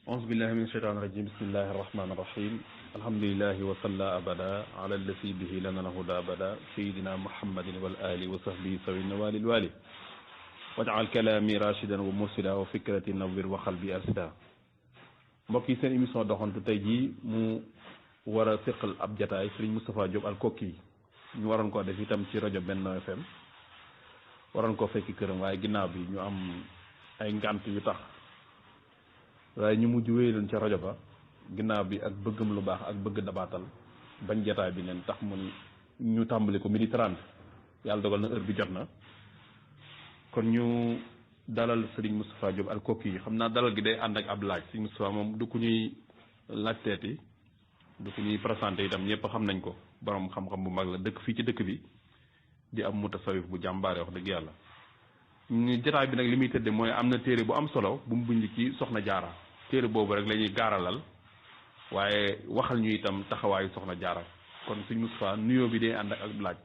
أعوذ بالله من الشيطان الرجيم بسم الله الرحمن الرحيم الحمد لله وصلى أبدا على الذي به لنا الهدى أبدا سيدنا محمد والآل وصحبه سوي النوال الوالي واجعل كلامي راشدا ومرشدا وفكرتي نوّر وقلبي أرشدا mbokk yi seen émission doxantu tey jii mu war a séqal ab jataay Serigne Moustapha Diop Alkoki ñu waroon koo def itam ci rajo Benno FM waroon koo fekki këram waaye ginnaaw bi ñu am ay ngànt yu tax waaye ñu mujj wéyaloon ca rajo ba ginnaaw bi ak bëggam lu baax ak bëgg dabaatal bañ jataay bi neen tax mu ñu tàmbali ko 12h30 yàlla dogal na heure bi jot na kon ñu dalal Serigne Moustapha Diop Alkoki yi xam naa dalal gi day ànd ak ab laaj Serigne Moustapha moom du ku ñuy laajteeti du ku ñuy présenté itam ñëpp xam nañ ko borom xam-xam bu mag la dëkk fii ci dëkk bi di am mutasawif bu jàmbaare wax dëgg yàlla ñu jataay bi nag li muy tëdde mooy am na téere bu am solo bu mu bind ci Soxna Jaara téere boobu rek la ñuy gaaralal waaye waxal ñu itam taxawaayu Soxna Jaara kon Serigne Moustapha nuyoo bi day ànd ak laaj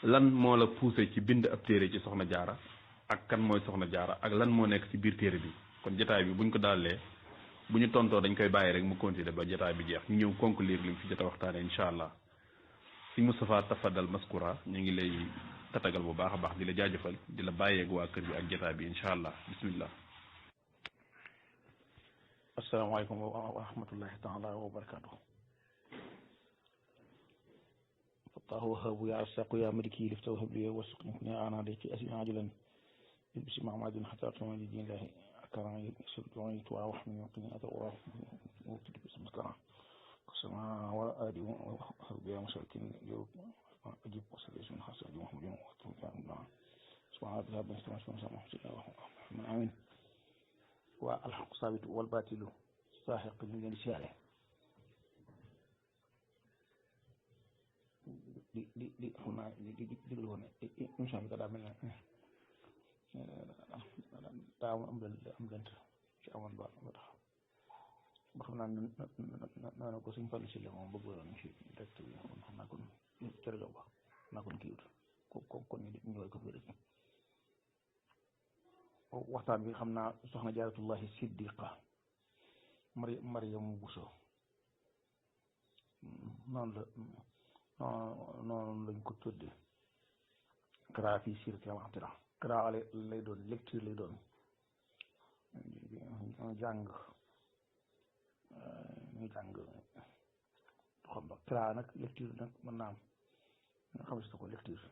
lan moo la poussé ci bind ab téere ci Soxna Jaara ak kan mooy Soxna Jaara ak lan moo nekk ci biir téere bi kon jataay bi buñ ko daalee bu ñu tontoo dañ koy bàyyi rek mu continuer ba jataay bi jeex ñu ñëw conclure li mu fi jot a waxtaane incha allah Serigne Moustapha tafadal maskura ñu ngi lay tatagal bu baax a baax di la jaajëfal di la bàyyeeg waa kër bi ak jataay bi incha allah bismillah. asalaamaaleykum wa rahmatullahi taala wa barakatuh fattaahu wahabu ya asaqu ya maliki lifta wahabli wasuqni ana de ci asina ajulan bisi mahmadin hatta tumani dinillahi akaran yusuduni tuwa wa min qini atwa wa tudu bismillah qasama wa adi wa habiya musakin yo ajib wasallallahu hasan muhammadin wa tuwa subhanahu wa ta'ala amin waa alxaq saabitu wal baatilu saaxiq ñu ngi leen di siyaare di xam naa di déglu woon émission bi ka daa mel ne daa am lent ci amoon ba tax ba xam naa na ko suñ Fallu si la moom bëggoon ci direct bi kon xam naa kon cërëjoo ba naa kon kiiwut kon ñu ñëwal ko fi rek waxtaan bi xam naa soxna jaaratullahi siddiqa Mariam Bousso noonu lañ ko tudde qira fi siirati al-axtira qira lay doon lecture lay doon jàng ñu jàng xam ba qira nag lecture nag mën naa am nga xam si ko lecture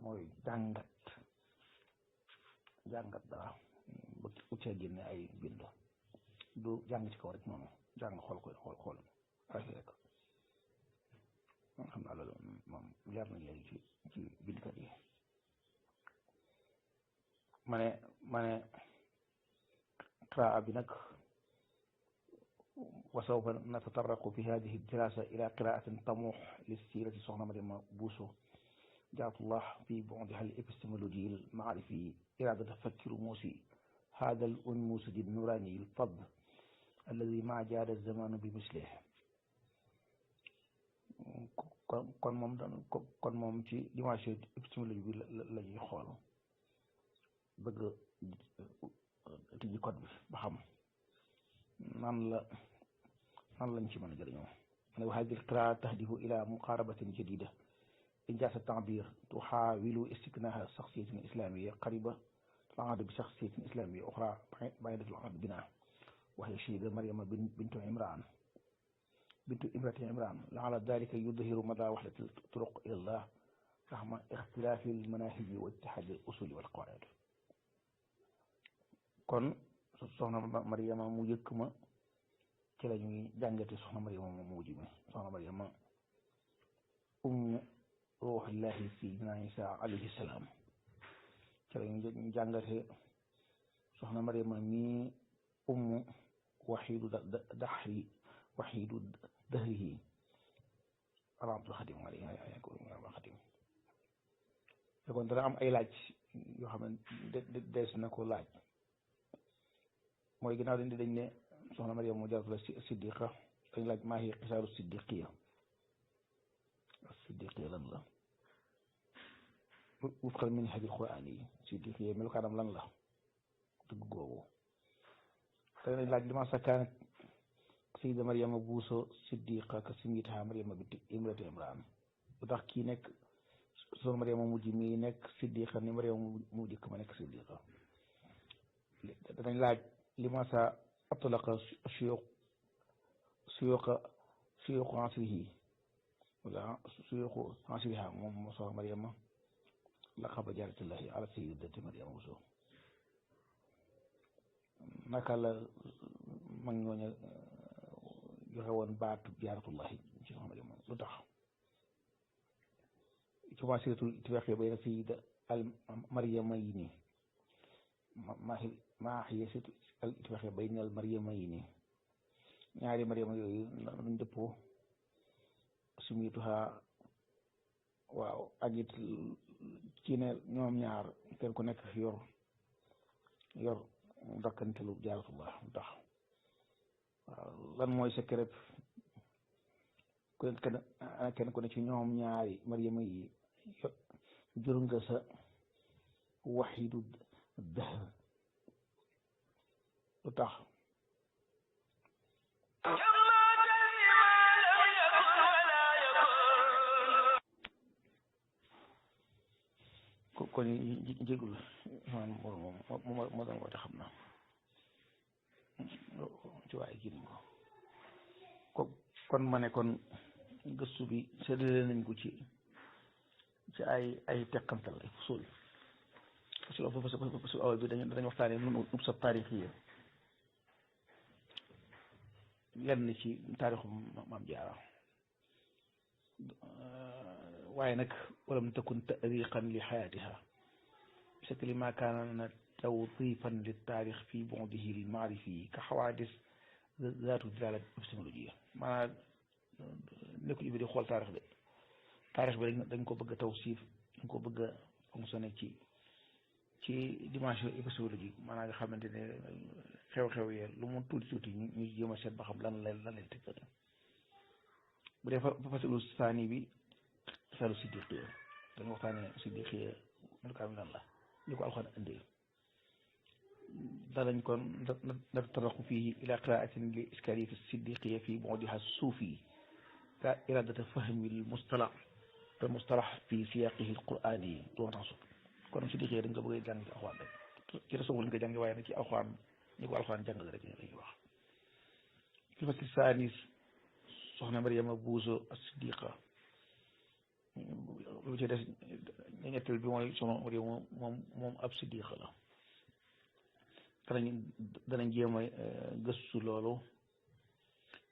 mooy jàngat dara ba uccee génne ay bind du jàng ci kaw rek noonu jàng xool rafet rek xam naa loolu moom leer na léegi ci bindkat yi ma ne qira'a bi nag wa sawfa natatarraqu fi hadihi dirasa ila qira'atin tamuh li sirati soxna Mariama Bousso jaatullah fi bu'diha al-epistémologie al-ma'rifi إرادة تفكر موسي هذا الأنموذج النوراني الفضل الذي ما جاد الزمان بمثله kon moom ci dimension épistémologie bi la ñuy xool bëgg tijji code bi ba xam nan lañ ci mën a jëriñoo وهذه القراءة تهدف إلى مقاربة جديدة إنجاز التعبير تحاول استكناها شخصية إسلامية قريبة العهد بشخصية إسلامية أخرى بعيدة العهد بنا وهي السيدة مريم بنت امرأة عمران لعل ذلك يظهر مدى وحدة الطرق إلى الله رغم اختلاف المناهج واتحاد الأصول والقواعد kon soxna Mariama mu jëkk ma ci la ñuy jàngate soxna Mariama mu mujj mi soxna Mariama ruuxillahi sayyidina Isa alayhi salaam ci la ñu jàngate soxna Mariama mi waxiidu dahrihi Abdul Xadim Xadim kon dana am ay laaj yoo xam ne des na ko laaj mooy ginnaaw dañ ne soxna Mariama jaaratullahi siddiqa dañ laaj maa hiya xisaaru siddiqiya lan la wufqal minhaj al-Qur'ani yi siddiqiya melukaanam lan la dëgg googu te dañ laaj limaa kaanat sayida Mariama Buuso siddiqa ka simitaha Mariama binti imrati Imraan lu tax kii nekk soxna Mariama mujj mi nekk siddiqa ni Mariama mu jëkk ma nekk siddiqa danañ laaj limaa atlaqa suyuuqu asrihi wala suyuuqu asriha moom soxna Mariama laqaba jaaratullahi ala sayyidati Mariama Buuso naka la mag ñooñu joxe woon baatu jaaratullahi ci soxna Mariama lu tax commencé ittifaqi bayna sayyida al Maryamayni maa hiya al ittifaqi bayna al Maryamayni ñaari Mariama yooyu luñ dëppoo sumituha waaw ak it ci ne ñoom ñaar kenn ku nekk yor dakkantelu jaaratullah lu tax waaw lan mooy secret kenn ku ne ci ñoom ñaari Mariama yi jur nga sa waxidu dahr lu tax kon jégul moo doon woote xam na ci waaye gin ko kon ma ne kon gëstu bi séddale nañ ko ci ay teqantal ay fusul fusul awal bi dañ waxtaane nub sa taarix yi lenn ci taarixu Maam Jaara waaye nag walam takun taariqan li xayaatiha c'est li ma kaana tawdifan li taarix fi bondihi l maarifi ka xawaadis zaatu dilala épistémologie maanaam nekkul bi di xool taarix bi dañ ko bëgg a tawsiif dañ ko bëgg a fonctionné ci dimension épistémologique maanaam nga xamante ne xew-xew yee lu mu tuuti ñu jéem a seet ba xam lan leen tëkkate bu dee fasilu saani bi salu siddiqiya dañu waxtaane siddiqiya melukaan lan la ñu ko alxuraan indee danañ kon nataraqu fii ila qiraatin li iskaliyati siddiqiya fi bu'diha suufi ka iradata fahmi al mustalah fi siyaqihi al-qur'ani doon tax kon siddiqiya dañ ko bëgg a jàng ci alxuraan rek ci tasawuf lañ ko jàng waaye nag ci alxuraan ñu ko alxuraan jàng rek lañuy wax fi fasli saani soxna Mariama Buuso as-Siddiqa lu ci des ñetteel bi mooy soxna Mariama moom ab siddiqa la danañ jéem a gëstu loolu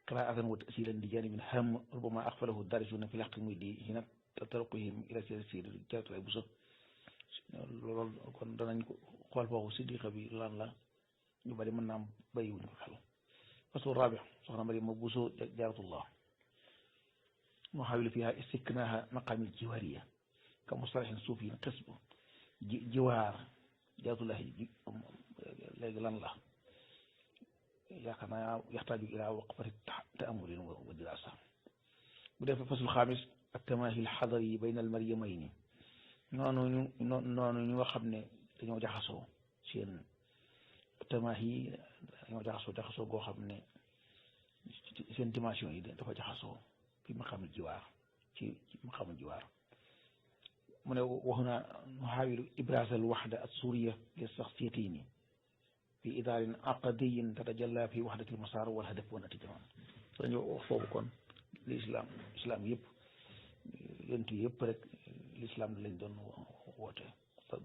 qiraatan wa tasilan di janibin ham rubama axfalahu daarisuuna fi l-haqqi muy di hina taruqihim ila sir Jaaratullaahi Buuso loolu kon danañ ko xool foofu siddiqa bi lan la ñu bari mën naa am bàyyiwuñ ko xel faslu raabi soxna Mariama Buuso Jaaratullah nuhaawilu fiihaa istiknaaha maqaamil jiwaariya ka mustalahin suufiyin qism jiwaar Jaaratullaahi léegi lan la yaakaar naa yaxtaaju ilaa waqfati ta'ammulin wa diraasa bu dee faslu xaamis at-tamaahi al-xadari bayna al-maryamayni noonu ñu nga xam ne dañoo jaxasoo seen tamaahi dañoo jaxasoo goo xam ne seen dimension yi dafa jaxasoo fi maqaamul jiwaar ci maqaamul jiwaar mu ne wax na nuhaawilu ibraaz al-wahda as-suuriyya li shakhsiyatayni fi idaarin aqdiyyin tatajallaa fi wahdati al-masaar wal hadaf wa natiija dañoo wax foofu kon li islam yëpp yonent yëpp rek l'islam lañ doon woote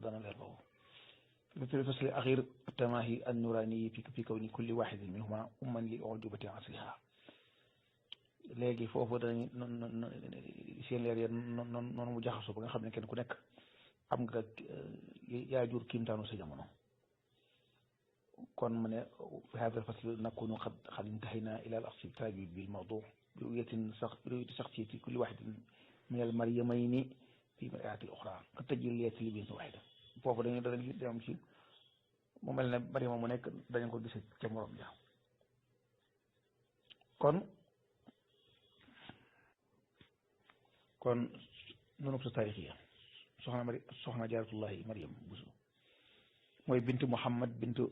dana leer foofu في الفصل الأخير التماهي النوراني في كون كل واحد منهما أما لأعجوبة عصرها léegi foofu dañuy seen leer yi noonu mu jaxasoo ba nga xam ne kenn ku nekk am nga yaa jur kiimtaanu sa jamono kon mu ne في هذا الفصل نكون قد انتهينا إلى الاستمتاع بالموضوع برؤية شخصية كل واحد من المريمين في مرآة الأخرى قد تجليات لبنت واحدة foofu dañuy dem ci mu mel ne Mariama mu nekk dañu ko gise ca morom ja kon noonu sa taarixiya soxna Jaaratullaahi Mariama Buuso mooy bintu Muhammad bintu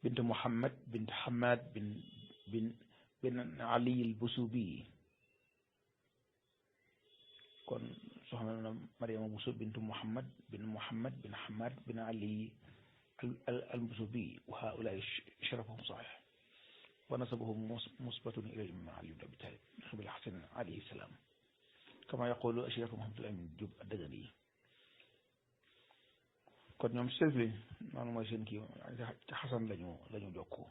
bint Muhammad bint Hamad bin Ali al-Busubi kon soxna na Mariama Buso bint Muhammad bin Hamad bin Ali al-Busubi wa haa'ulaa'i sharafuhum sahih wa nasabuhum musbatun ila al-imam Ali ibn Abi Talib min qibali Hasan alayhi salam kama yaqulu Cheikh Mouhamadul Amin Diop ad-Dagani kon ñoom selfli noonu mooy seen kii ci Xasan lañu jokku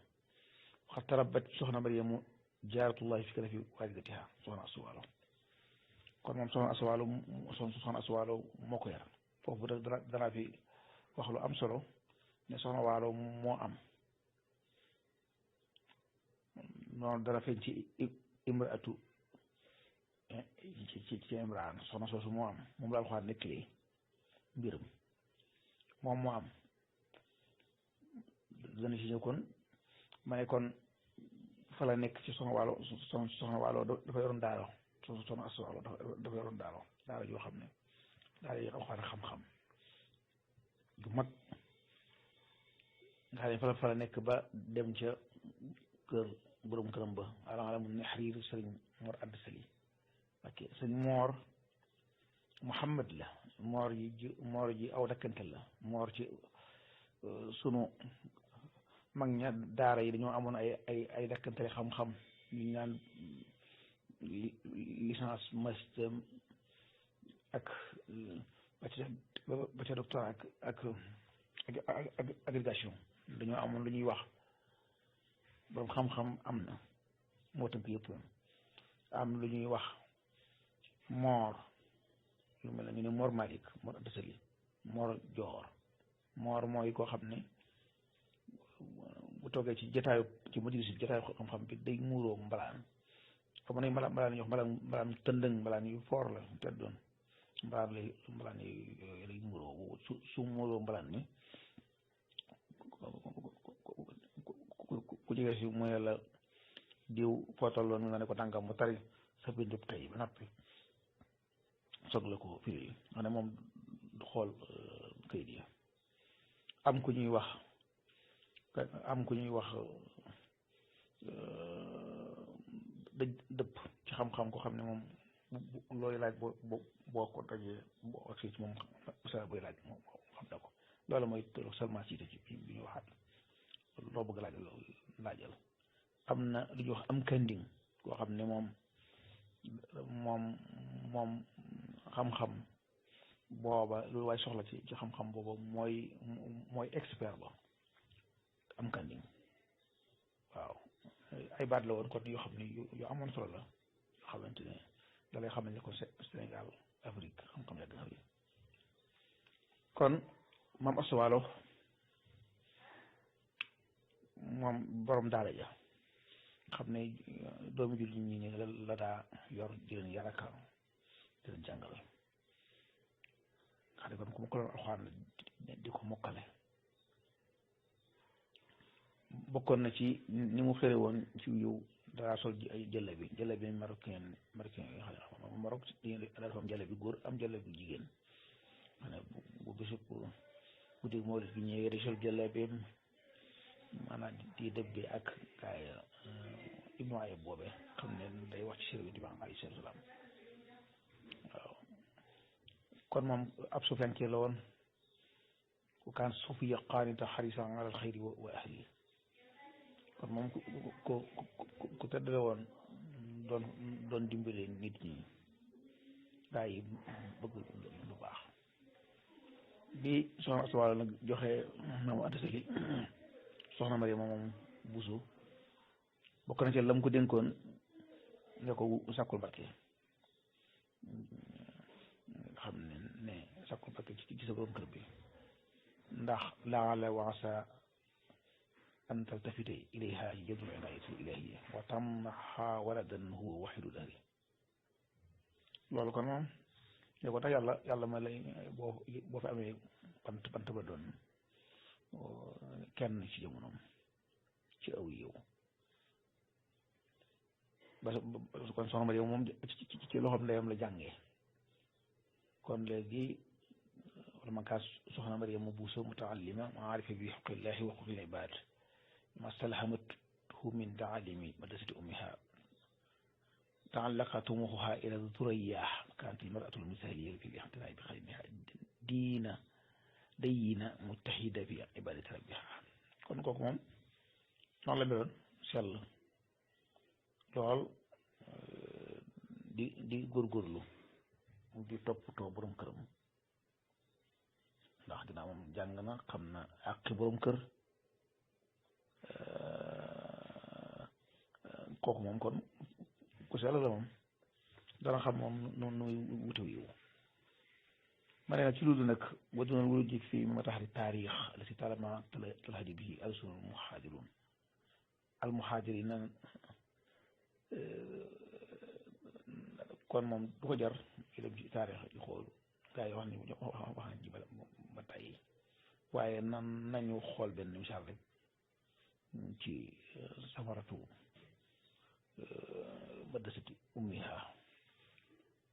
waxat tarabat soxna Mariama jaaratullahi fi kanafi walidatiha soxna Aswaalo kon moom soxna Aswaalo moo ko yar foofu danaa fi wax lu am solo ne soxna Waalo moo am noonu dana feeñ ci imraatu ci Imraan soxna soosu moo am moom la Alxuraan nekkee mbiram moom moo am dana si ñëw kon ma ne kon fa la nekk ci soxna Waalo dafa yoroon daaro soxna Aswaalo dafa yoroon daaro yoo xam ne daara yi Alxuraan xam-xam du mag nga xam ne fa la nekk ba dem ca kër borom këram ba ala mu ne xariir sëriñ Mor Anta Sali ok sëñ Mor Muhammad la Mor ji aw dakkante la Mor ci sunu mag ña daara yi dañoo amoon ay dakkantele xam-xam ñu naan licence master ak ba ca doctorat ak agrégation dañoo amoon lu ñuy wax borom xam-xam am na moo tënk yëpp am lu ñuy wax Mor lu mel ne ñu ne Mor Malik Mor Anta Sali Mor Joor Mor mooy koo xam ne bu toogee ci jotaayu ci majlis bi jotaayu xam-xam bi day muuroo mbalaan xam nañ mbalaan yi wax mbalaan tëndëng mbalaan yu foor la te doon mbalaan yooyu lay muuroo su muuroo mbalaan mi ku jege si mooy la diw foo tolloon nga ne ko tànkam mu tari sa bindub tey ba noppi soog la ko firi nga ne moom du xool kayit yi am ku ñuy wax dëpp ci xam-xam ko xam ne moom looy laaj boo ko dajee boo aussi ci moom sa boy laaj moom xam na ko loolu mooy seulement cité ci bi ñu waxaat loo bëgg laajal am na lu ñuy wax am kanding koo xam ne moom xam-xam booba lu waay soxla ci xam-xam booba mooy expert ba am kanding waaw ay baat la woon kon yoo xam ne yu amoon solo la yoo xamante ne da lay xamal ne ko Sénégal Afrique xam-xam yàgg na fi kon maam Aswaalo moom borom daara ja xam ne doomi jullit ñi la daa yor di leen yar ak di leen jàngal xam ne kon ku mokkaloon Alxuraan di ko mokkale bokkoon na ci ni mu xëre woon ci yiw daa sol ay jëlle bi marocain yi xam ne Maroc dafa am jëlle bi góor am jëlle bi jigéen xam ne bu bésub guddi Mawlid bi ñëwee di sol jëlle bi maanaam di dëbbe ak gaay Ibnu Ayub boobee xam ne day wax ci sirru di baax alayhi salaam waaw kon moom ab sufiyanke la woon ku kaan sufiya qaanita xarisan alal xayri wa ahli kon moom ku tëdd la woon doon dimbale nit ñi gaa yi bëgg lu baax bi soxna Aswaalo nag joxe Maam Anta Sali soxna Mariama moom Buso bokk na ci lam ko dénkoon nga ko sàkkul barke nga xam ne sàkkul barke ci sa borom kër bi ndax laala waasa an taltafite ilayha jadul inayati ilahiyya wa tamnaha waladan huwa waxidu dari loolu kon moom ne ko tax yàlla ma lay boo fi amee bant ba doon kenn ci jamonoom ci aw yow ba kon soxna Mariama moom ci loxoom ndeyam la jàngee kon léegi wala man kaa soxna Mariama Buso mutaallima maarifa bi xaqillahi wa xuquqil ibaad ma stalhamathu min taalimi madrasati ummiha تعلق طموحها إلى الثريا كانت المرأة المثالية في الاعتناء بخدمها دينة متحدة في عبادة ربها kon kooku moom noonu la meloon sell lool di góorgóorlu di toppatoo borom këram ndax ginnaaw moom jàng na xam na àqi borom kër kooku moom kon ku sell la moom dana xam moom noonu wute yiw ma ne nag ci loolu nag waduna wulu jik fii ma tax di taarix la si talama talhadi bi alsun almuhajirina kon moom du ko jar yu dem ci taarix di xool gaa yi wax ni wax nañ ci ba tey waaye nañu xool benn misaal rek ci safaratu madrasati ummiha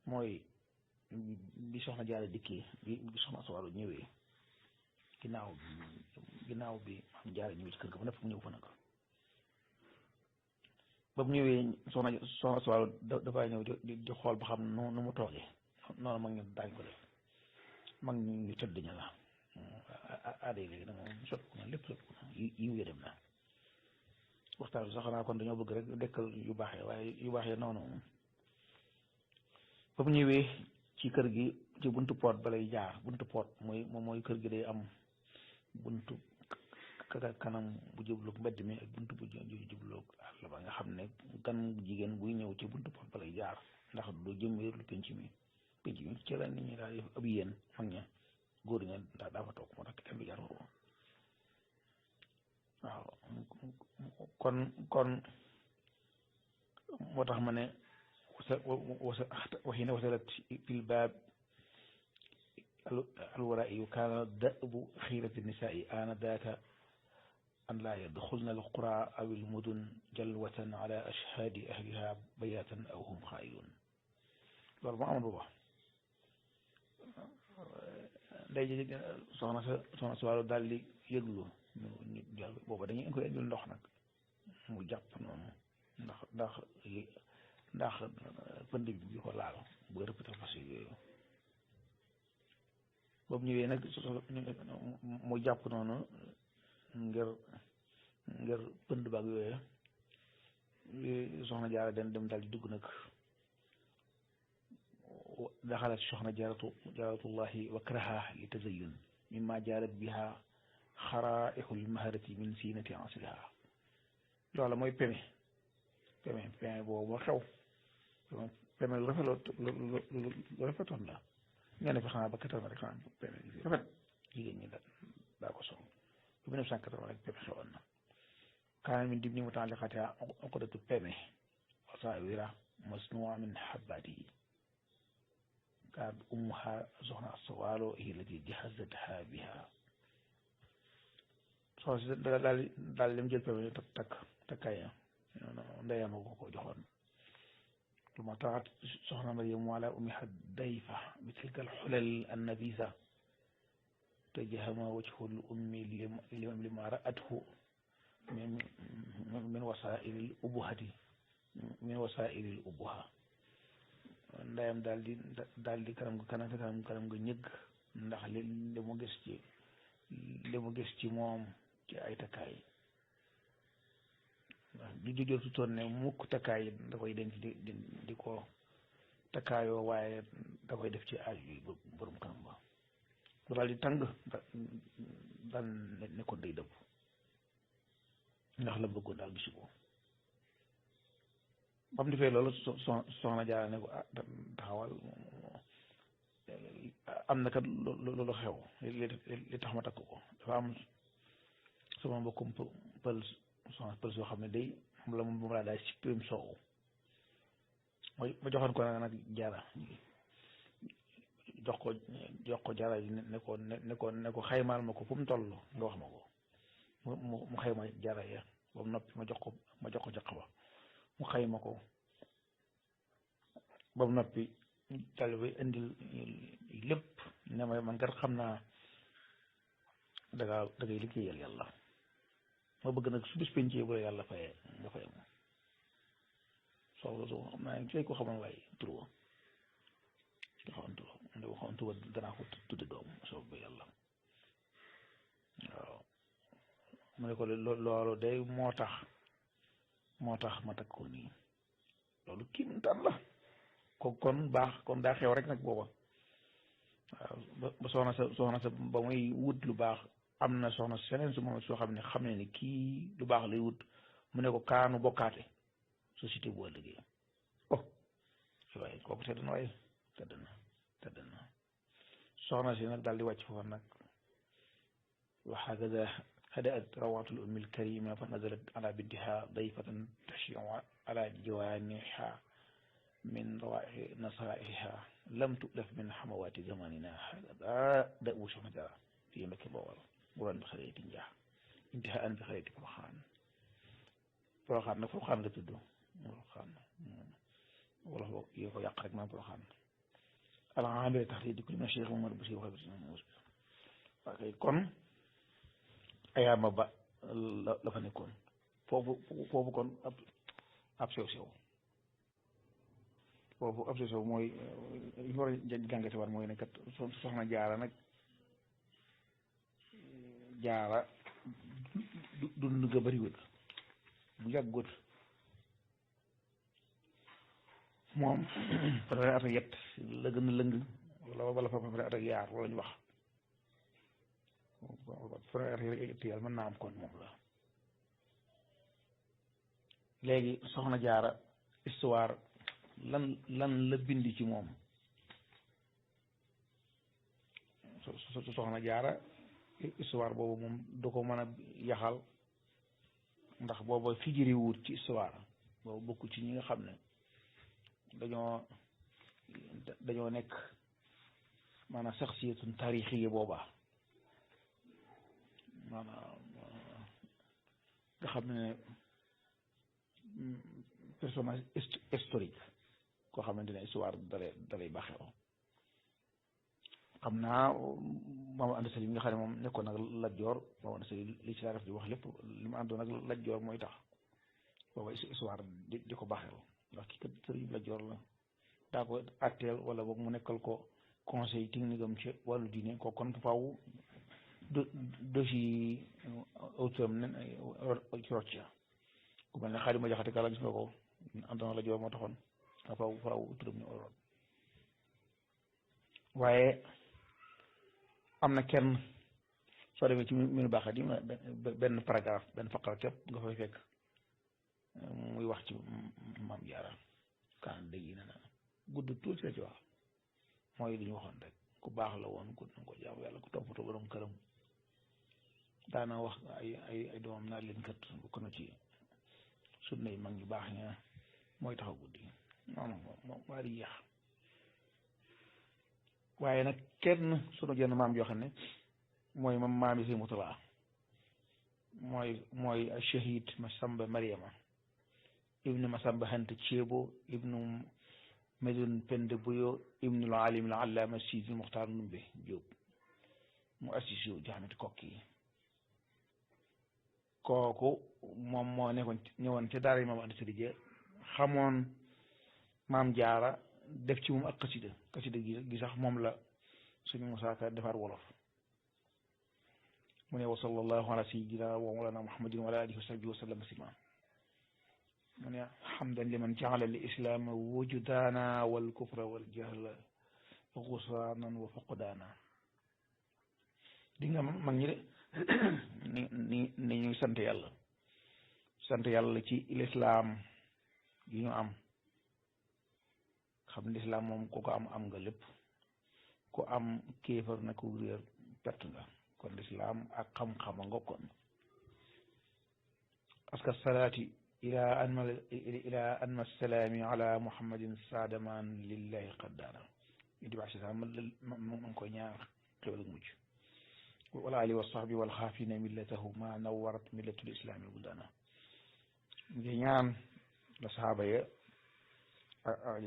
mooy bi soxna Jaara dikkee bi soxna Aswalu ñëwee ginnaaw bi am Jaara ñëwee ci kër ga ba nekk mu ñëw fa nag ba mu ñëwee soxna Aswalu dafay ñëw di xool ba xam nu mu toogee noonu mag ñu daañ ko def mag ñu tëdd ña la aada yi léegi nag moom sot ko na lépp sot ko na yiw dem na waxtaan bi sax xanaa kon dañoo bëgg rek dekkal yu baaxee waaye yu baaxee noonu ba mu ñëwee ci kër gi ci buntu poot ba lay jaar buntu poot mooy kër gi day am buntu kanam bu jubloog mbedd mi ak buntu bu jubloog àll ba nga xam ne gan jigéen buy ñëw ci buntu poot ba lay jaar ndax du jëmee lu penc mi ci la nit ñi daal ab yéen mag ña góor ña daa fa toog moo tax kenn du jaar foofu waaw kon moo tax ma ne وحين وصلت في الباب الورائي كان دأب خيرة النساء آنذاك أن لا يدخلن القرى أو المدن جلوة على أشهاد أهلها بياتا أو هم خائلون loolu moo amoon booba day soxna si wàllu daal di yëglu ñu jàll booba dañuy koy indil ndox nag mu jàpp noonu ndax pënd bi ko laal bu rëppita fas yooyu boobu ñëwee nag mu jàpp noonu ngir pënd baag yooyu soxna Jaara dem daal di dugg nag daxalat soxna jaaratullahi wakraha li tazayun mimma jaarat biha xaraixul maharati min siinati asriha loola mooy peme boobu moo xew peme lu rafetoon la nga ne fi xanaa ba 80 rek xanaa peme gi rafet jigéen ñi daa ko sol bu 1980 rek peme xewoon na kaana min dimni mutaalliqatiha uqdatu peme wasaawira masnua min habbaati kaanat ummuha soxna Aswaalo hiya allati jahazatha biha soxna si daal dem jël peme takkaay ndeyam ko joxoon ثم طاعت سخنا مريم على أمها الضيفة بتلك الحلل النبيذة تجهم وجه الأم لما رأته من وسائل الأبهة ndeyam daal di kanam nga ñëgg ndax li mu gis ci moom ci ay takkaay du jógee tutoon ne mukk takkaay da koy denc di ko takkaayoo waaye da koy def ci aaj yi borom kanam ba bu daal di tàng daal ne ko day dëpp ndax la bëggoon daal gisi ko ba mu defee loolu soxna Jaara ne ko taxawal am na kat loolu xew li tax ma takk ko dafa am sama mbokkum pël soxna pël soo xam ne day moom laa daal si pirim soow ma joxoon ko nag Jaara jox ko Jaara yi ne ko xaymaal ma ko fu mu toll nga wax ma ko mu xayma Jaara ya ba mu noppi ma jox ko jaq ba mu xayma ko ba mu noppi dal bay indil lépp ne ma man kat xam naa da ngay liggéeyal yàlla ma bëgg nag su bis pencee bu la yàlla fayee nga fay moom soxla su xam naa ne ko xamal waaye turwa nga xaman turwa nda waxoon turwa danaa ko tudde doom soob ba yàlla waaw mu ne ko loolu day moo tax ma takk ko nii loolu kiimtaan la kon baax kon daa xew rek nag booba waaw ba soxna sa ba muy wut lu baax am na soxna seneen su moom soo xam ne xam ne ni kii lu baax lay wut mu ne ko kaanu bokkaate société bu ëllëgee waaye kooku tedd na waaye tedd na soxna si nag daal di wàcc foofu nag wa hakada hadaat rawatul ummi alkarima fa nazalat ala bintiha dayfatan tashiu ala jawaniha min rawaihi nasaiha lam tulaf min hamawati zamanina hakada da'u soxna Jaara fi Mbakke Bawol buran bi xareeti njaax intiha an bi xareeti Poroxaan nag Poroxaan nga tudd Poroxaan wala yoo ko yàq rek maam Poroxaan alhamdulilah tax di kulli ma Cheikh Omar Bachir wax kay kon ayaama ba la fa nekkoon foofu kon ab sew foofu ab sew mooy li ñu war a jàngate war mooy ne kat soxna Jaara nag Jaara dund ga bëriwul bu yàggut moom fanweeri at ak yett la gën a lëng wala fanweeri at ak yaar wala ñu wax fanweeri at ak yett yàlla mën naa am kon moom la léegi soxna Jaara histoire lan la bindi ci moom soxna Jaara histoire boobu moom du ko mën a yaxal ndax booba figuré wut ci histoire boobu bokk ci ñi nga xam ne dañoo nekk maanaam saxsiyatun taarixiyya booba maanaam nga xam ne personnage historique koo xamante ne histoire dalay baaxew xam naa Mamadou Anta Sali mi nga xam ne moom nekkoon nag Lat Joor Mamadou Anta Sali li ci laa def di wax lépp li mu àndoon nag Lat Joor mooy tax booba histoire di ko baaxew ndax kii kat sëriñ Lat Joor la daa ko atteel wala boog mu nekkal ko conseil technique am ci wàllu diine ko kon faaw dossier autoram nen ci rocc ku mel ne Xaadi ma Jaxate Kala gis nga ko àndoon Lat Joor moo taxoon nga faaw autoram ñu oroon waaye am na kenn soo demee ci minu baaxat yi benn paragraphe benn faqara képp nga fay fekk muy wax ci Maam Jaara kaan dégg na na gudd tuuti la ci wax mooy li ñu waxoon rek ku baax la woon ku ko jaamu yàlla ku toppatoo borom këram daana wax ay doomam naa leen kat bokk na ci sunna yi mag ñu baax ña mooy taxaw guddi non moom waa di yéex waaye nag kenn sunu jenn maam yoo xam ne mooy maam yi si Mutala mooy shahid Masamba Mariama ibnu Masamba Hanta Ceebo ibnu Medun Pende Buyo ibnu al-alim al-allama Sidi Muxtaar Numbe Jóob mu assisi jaamati kokki yi kooku moom moo ñëwoon ca daara yi maam Anta Sali ja xamoon Maam Jaara def ci moom ak xasida gi sax moom la suñu Musaa Ka defar wolof mu ne wa sallallahu ala sayyidina wa mawlana muhammadin wa ala alihi wa sahbihi wa sallam sima mu ne hamdan liman jaala al islaama wujudaana wal kufra wal jahla xusraanan wa faqdaana di nga mag ñi de ni ñuy sant yàlla ci lislaam gi ñu am xam ne lislaam moom ku ko am nga lépp ku am kéefar na ku réer perte nga kon lislaam ak xam-xama nga kon aska salaati ila anma salaami ala muhammadin saadaman lillahi qaddaana yudi baax si sa ma ngi koy ñaar xéwal ak mucc wala ali wa sahbi wal xaafina millatahu ma nawarat millatul islami buldana ngi ñaan la sahaaba ya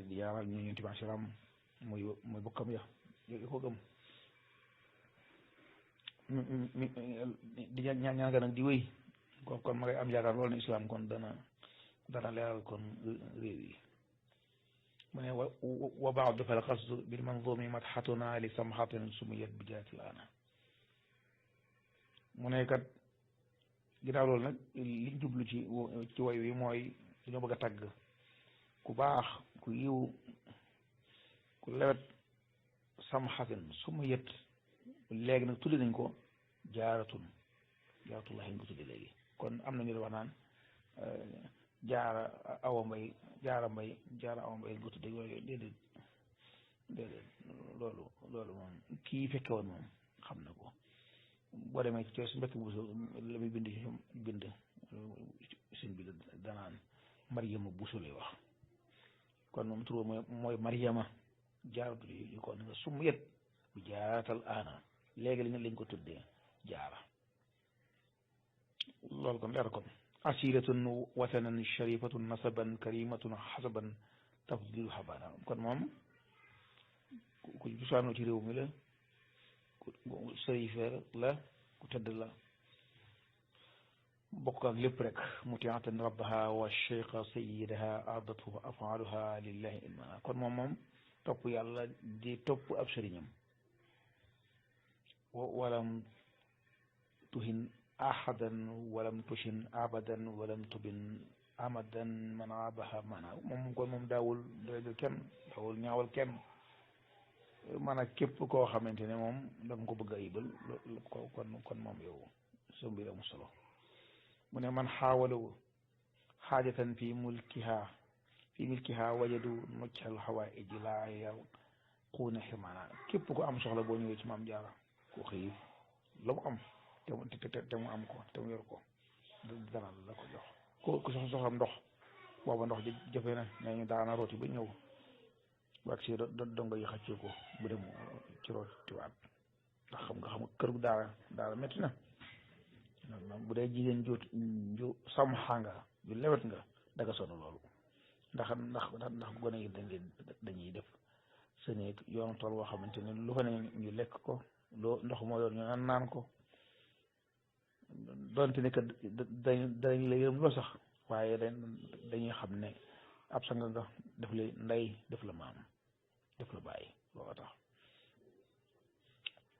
di yaaral ñu ñunti baax siram muy bokkam ya ko gëm di ñaan nga nag di wéy kon ma ngay am yaakaar loolu ne islam kon dana leeral kon réew yi mu ne wa baadu fal qasdu bil manzumi madhatuna li samhatin sumiyat bi jaatil ana mu ne kat ginnaaw loolu nag liñ jublu ci way wi mooy dañoo bëgg a tagg ku baax ku yiw ku lewet samhatin sumiyat léegi nag tuddi nañ ko jaaratullahi ñu ko tuddi léegi kon am nañu di wax naan jaara awa mbay ñu ko tuddi yooyu déedéet loolu moom kii fekke woon moom xam na ko boo demee ci su mbekk bu la muy bind suñ bi danaan Mariama Buso lay wax kon moom tur mooy Mariama jaaratul yi ko nga sum yet bu jaaratal aana léegi lañ ko tuddee jaara loolu kon leer kon asilatun watanan sharifatun nasaban karimatun xasaban tafdilu xabaana kon moom ku cosaanoo ci réew mi la ku sharifeer la ku tëdd la bokk ak lépp rek mutiatan rabbaha wa cheikha sayidaha ardatu afaaluha lillahi ilmana kon moom topp yàlla di topp ab sëriñam walam tuhin ahadan walam tushin abadan walam tubin amadan man abaha maanaam moom daawul doyadal kenn daawul ñaawal kenn maanaam képp koo xamante ne moom da nga ko bëgg a ayibal kon moom yow sa mbir amu solo mu ne man xaawalu xaajatan fi milkiha wajadu muccal xawaaiji laa yarquuna xirmaana képp ko am soxla boo ñëwee ci maam jaara ko xiif la mu am te mu am ko te mu yor ko dana la ko jox ku soxla ndox booba ndox jafe na nee ñu daana rooti ba ñëw waag si dongo yi xëccee ko bu dem ci rootiwaat ndax xam kër gu daara métti na bu dee jigéen ju sam xanga ju lewet nga daga sonn loolu ndax gone yi dañuy def seen yoonu tool boo xamante ne lu fa ne ñu lekk ko loo ndox moo yor ñu naan ko doonte ne que dañ la yërëm loo sax waaye dañuy xam ne ab sang nga def la ndey def la maam def la bàyyi loolu tax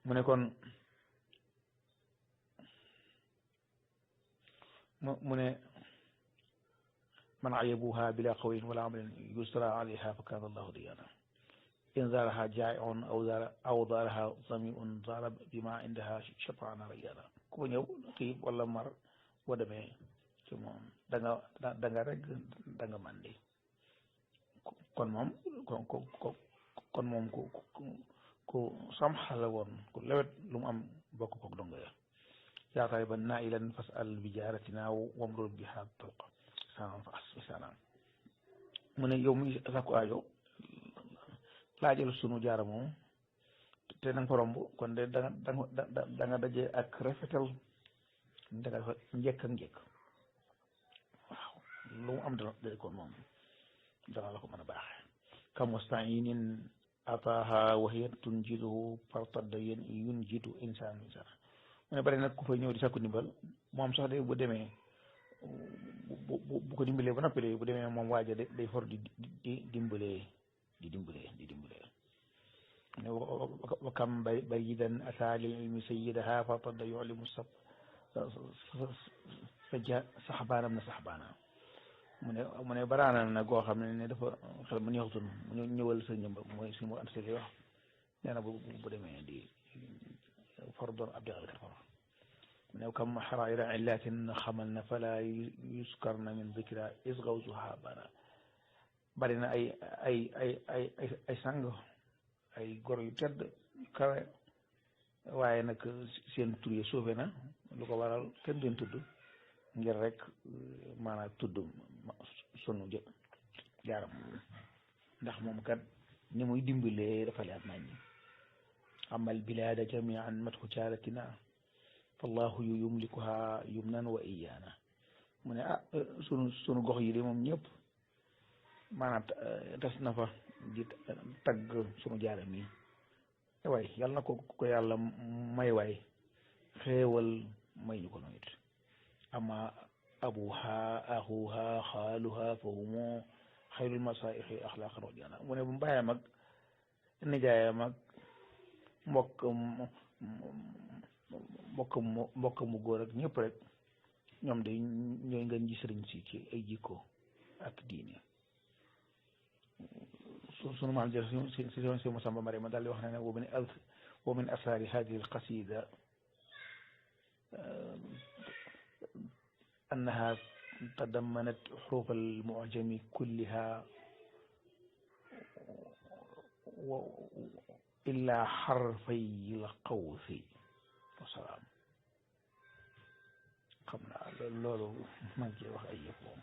mu ne kon mu ne man ayabuha bila qawlin wala amalin yusra alayha fa kana allahu diyana in zaraha jaa'iun aw zaraha samiun zara bima indaha shataana rayana ku ñëw xiif wala mar boo demee ci moom da nga rek da nga mandi kon moom ku samxala woon ku lewet lu mu am bokk koog dongo ya yaakaar ba naa ilan fasal bi jaaratina wamrul bi ha talqa sanan fa asfisanan mu ne yow muy sakku aajo laajal sunu jaara moom te nanga ko romb kon de da nga daje ak rafetal da nga dafa njëkk ak njëkk waaw lu mu am da kon moom dana la ko mën a baaxee kam wasta'inin ataaha wa hiya tunjiduhu fartadda yunjidu insaan mu ne bari nag ku fay ñëw di sakku ndimbal moom sax de bu demee bu ko dimbalee ba noppi de bu demee moom waaja day for di dimbalee ne wa kam bayidan ata lil ilmi sayyidaha fartadda yu'limu saxbaanam na saxbaana mu ne baraana nag goo xam ne dafa xel mu neexutoon mu ñëwal sa ñëmba mooy suñu ant seli wax nee na bu demee di for doon ab dexalkat far mu ne kam xaraira illatin xamal na fala yuskar na min dikra isgawsuha bana bari na ay sang ay gor yu tedd kawe waaye nag seen tur yi suufe na lu ko waral kenn leen tudd ngir rek maanaam tudd sunu jaaram ndax moom kat ni muy dimbalee dafa leer nañ amal bilada jamian matku caaratina fallahu yu yumlikuha yumnan wa iyaana mu ne sunu gox yi de moom ñëpp maanaam tas na fa di tagg sunu jaaram yi waay yàlla na ko yàlla may waay xéewal may ñu ko noyit ama abuha axuha xaaluha fa humu xayrul masaixi axlaqan wa diyaana mu ne bu bàyyam ak nijaayam ak mbokk mu góor ak ñëpp rek ñoom de ñooy ngeen ji sëriñ si ci ay jikko ak diine sunu maam jël si Masamba Mari ma daal di wax ne ne wa min asraari hadihi alqasida annaha tadammanat xuruuf almucjami kulliha illa xarfay alqawsi wasalaam xam naa loolu maa ngi ciy wax ay yëpp moom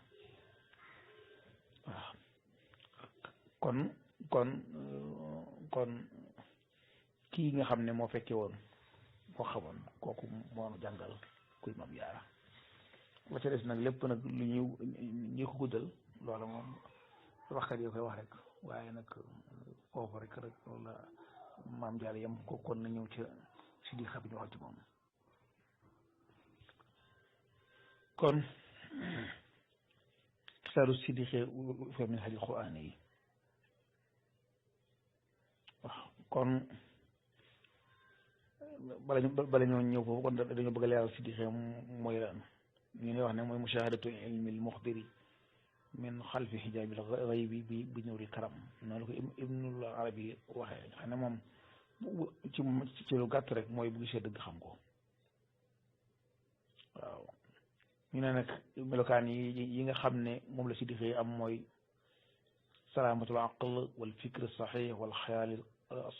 waaw kon kii nga xam ne moo fekke woon moo xamoon kooku moo jàngal kuy Maam Jaara la ca des nag lépp nag lu ñu ko guddal loola moom waxkat yi koy wax rek waaye nag foofu rek loolu la Maam Jaara yam ko kon na ñëw ca si di xam ñu wax ci moom kon saaru siddiqe fi min hadil quraan yi waaw kon bala ñoo ñëw foofu kon dañoo bëgg a leeral siddiqe mooy lan ñu ne wax ne mooy mushahadatu ilmi al muxbiri min xalfi xijaabil xaybi bi nuuril karam noonu la ko ibnul arabi waxee xam ne moom ci lu gàtt rek mooy bu gisee dëgg xam ko waaw ñu ne nag melokaan yi nga xam ne moom la siddiqe am mooy salaamatul aql wal fikr saxiix wal xayaal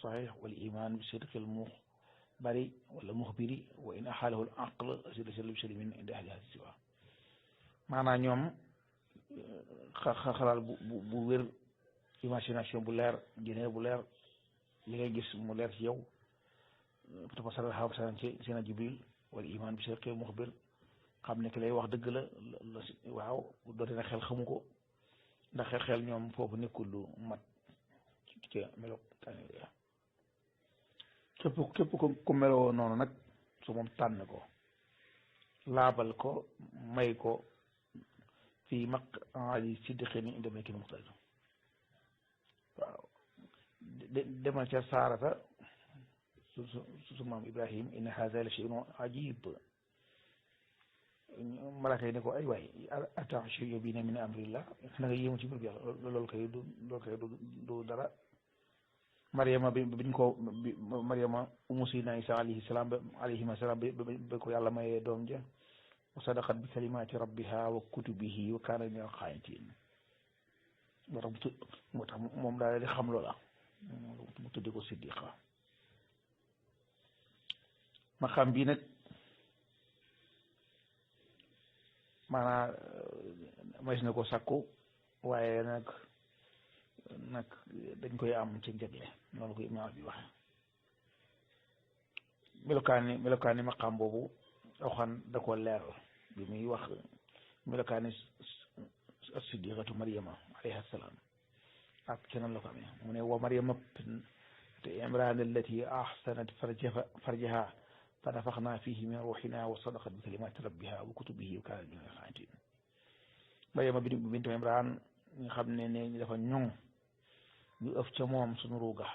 saxiix wal iman bi sidqil muxbari wala muxbiri wa in axaalahu al aql asida sal muslimin indi ahli hadi siwa maanaam ñoom xalaal bu wér imagination bu leer génne bu leer li ngay gis mu leer ci yow tafasaral xaw saran ci seen jibril wala iman bi sidqil muxbir xam ne ki lay wax dëgg la waaw doote na xel xamu ko ndax xel ñoom foofu nekkul lu mat ci melo képp ku meloo noonu nag su moom tànn ko laabal ko may ko fii maq ali siddiqi ni inde mekki muxtal waaw demal ca saarata su maam Ibrahim inna haza la shay'un ajib malaaka yi ne ko ay waay ata'jabina min amrillah na nga yéemu ci mbir bi yàlla loolu kay du dara Mariama biñ ko Mariama umu Sayyidina Isa alayhima salaam ba ko yàlla mayee doom ja wa sadaqat bi kalimati rabbiha wa kutubihi wa kaanat minal qaanitiin moo tax moom daal di xam loola mu tudde ko siddiqa ma xam bii nag maanaam mays na ko sakku waaye nag dañ koy am ci njagle noonu ko imaam bi waxe melokaani maqaam boobu waxaan da ko leeral bi muy wax melokaani as-siddiqatu Maryama alayha salaam ak keneen la ko amee mu ne wa Maryama te Imraan allati ahsanat farjaha fa nafaxnaa fiihi min ruuhinaa wa sadaqat bi kalimaati rabbiha wa kutubihi wa kaanat minal qaanitiin Maryama bintu Imraan nga xam ne dafa ñoŋ ñu ëf ca moom suñu ruuga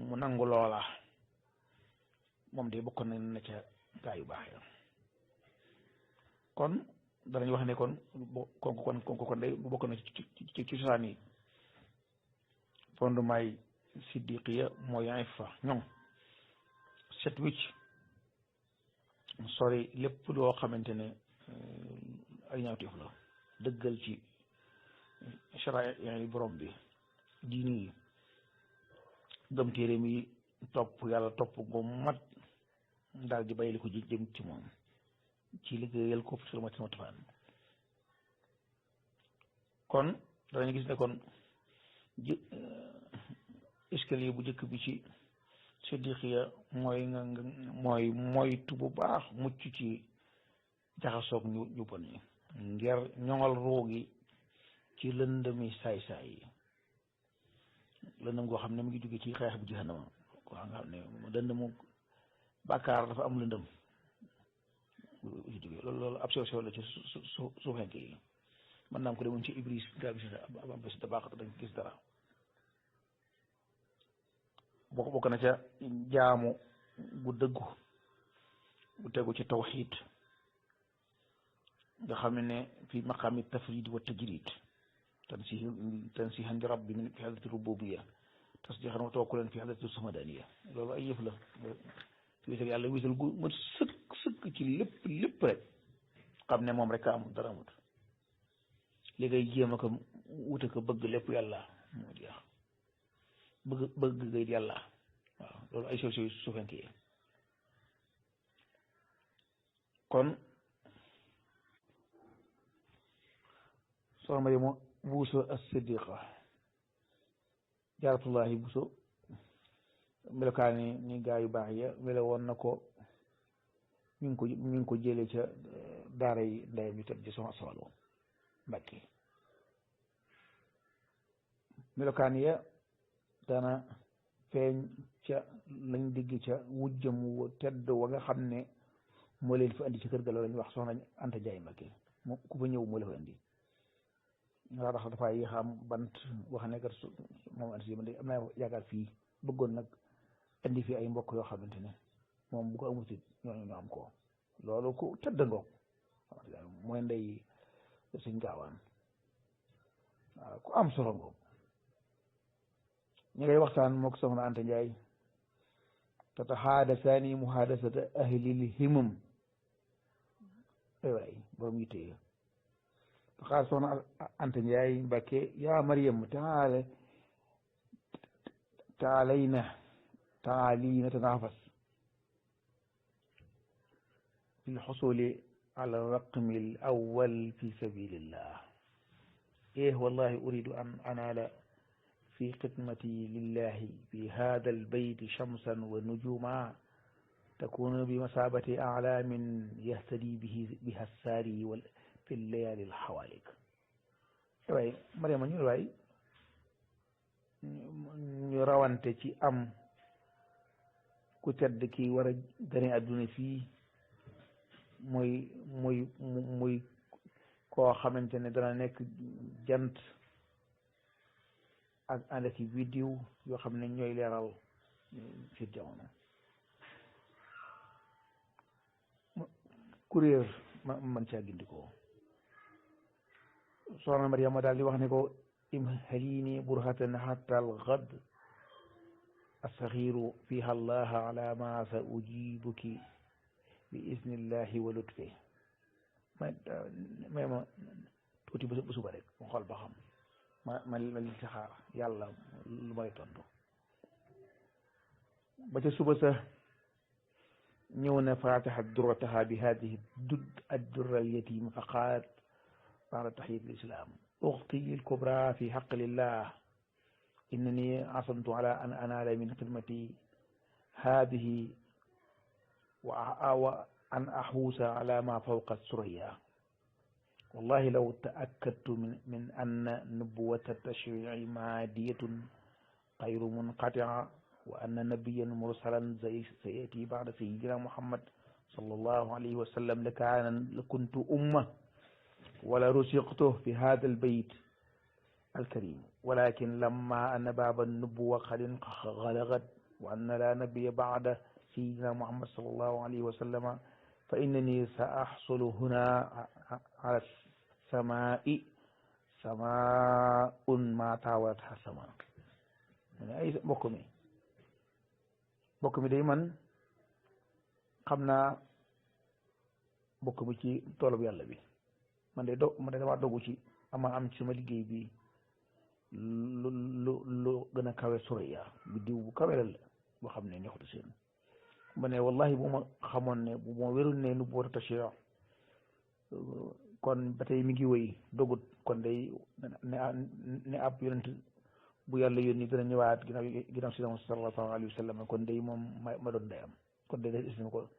mu nangu loola moom de bokk na ca gaa yu baax ya kon danañ wax ne kon de bokk na ci cosaan yi fondement yi siddiqiya mooy fa ñoŋ set wicc sori lépp loo xamante ne ay ñaawteef la dëggal ci shara'i borom bi diini yi gëm téere mi topp yàlla topp gu mat daal di bàyyili ko jëm ci moom ci liggéeyal ko sulmatin wa tafaan kon danañu gis ne kon escalier bu njëkk bi ci siddiqiya mooy moytu bu baax mucc ci jaxasoog ñu bon ñi ngir ñoŋal roogi ci lëndëmi saay-saay yi lëndëm goo xam ne mu ngi jóge ci xeex bu jahannama ko nga xam ne lëndëmu bàkkaar dafa am lëndëm loolu ab sew sew la ci su fenk yi mën naa ko demoon ci Ibris gaa bi am bés da baax dañ gis dara bokk na ca jaamu gu dëggu bu tegu ci tawxiid nga xam ne fi maqaami tafrid wa tajrid tansihan li rabbi min fi hadrati rububiyya tasdiqan wa tawakkulan fi hadrati samadaniyya loolu ay yëf la wéetal yàlla wéetal gu mat sëkk ci lépp rek xam ne moom rek a amul dara amut li ngay jéem a ko wuta ko bëgg lépp yàlla moo jeex bëgg ngay yàlla waaw loolu ay solution suufenke yi kon soxna Mariama Buuso as-Siddiqa jaaratullahi Buuso melokaani ni gaa yu baax ya melo woon na ko ñu ngi ko jëlee ca daara yi ndeyam yu tëdd ci soxna Sawalo Mbàkke melokaan ya dana feeñ ca lañ digg ca wujjam wu tedd wa nga xam ne moo leen fi andi ci kër ga loolu la ñuy wax soxna Anta Njaay Mbàkke mu ku fa ñëw moo la fa andi nga tax dafa yéexam bant wax ne kat moom andi si man de am naa yaakaar fii bëggoon nag indi fi ay mbokk yoo xamante ne moom bu ko amutit ñooñu ñu am ko loolu ku tëdd ngoog mooy ndey suñ gaawaan waaw ku am solo ngoog ñu ngay waxtaan mook soxna Anta Njaay tatahaadasaani muhaadasata ahlil himam ay waay borom yitte xaar soxna Anta Njaay Mbàkke yaa Mariam تعالينا نتنافس في الحصول على الرقم الأول في سبيل الله والله أريد أن أنال في خدمتي لله في هذا البيت شمسا ونجوما تكون بمثابة أعلام يهتدي بها الساري في الليالي الحوالك مريم ñu rawante ci am ku tedd ki war a gane àdduna fii muy koo xamante ne dana nekk jant ak ànd ak vidéo yoo xam ne ñooy leeral ci jamono kuréer man caa gindikoo soxna Mariama daal di wax ne ko imhalini burhatan hatta al-ghad astaxiru fiha allah ala ma sa ujibuki bi isnillahi wa lutfi may ma tuuti bu suba rek mu xool ba xam ma li ci xaar yàlla lu may tontu ba ca suba sa ñëw na fatiha durrataha bi hadihi ad-durra al-yatima fa qaalat ba'da tahiyyat al-islam أختي الكبرى في حق الله إنني عصمت على أن أنال من خدمتي هذه وأن أحوس على ما فوق السرية والله لو تأكدت من أن نبوة التشريع مادية غير منقطعة وأن نبيا مرسلا سيأتي بعد سيدنا محمد صلى الله عليه وسلم لكنت أمة ولا رزقته في هذا البيت الكريم ولكن لما أن باب النبوة قد غلغت وأن لا نبي بعد سيدنا محمد صلى الله عليه وسلم فإنني سأحصل هنا على السماء سماء ما تاولتها السماء أي بكمي دايما خمنا بكمي ci toolub yàlla bi man de dama dogu ci am ci sama liggéey bi lu gën a kawe Suraya bi diw bu kawe la boo xam ne neexutu seen ma ne wallahi bu ma xamoon ne bu ma wérul ne nu boota tashri'a kon ba tey mi ngi wéy dogut kon day ne ab yonent bu yàlla yónni dina ñëwaat ginnaaw si sallallahu alayhi wa sallam kon day moom ma doon day am kon day des na ko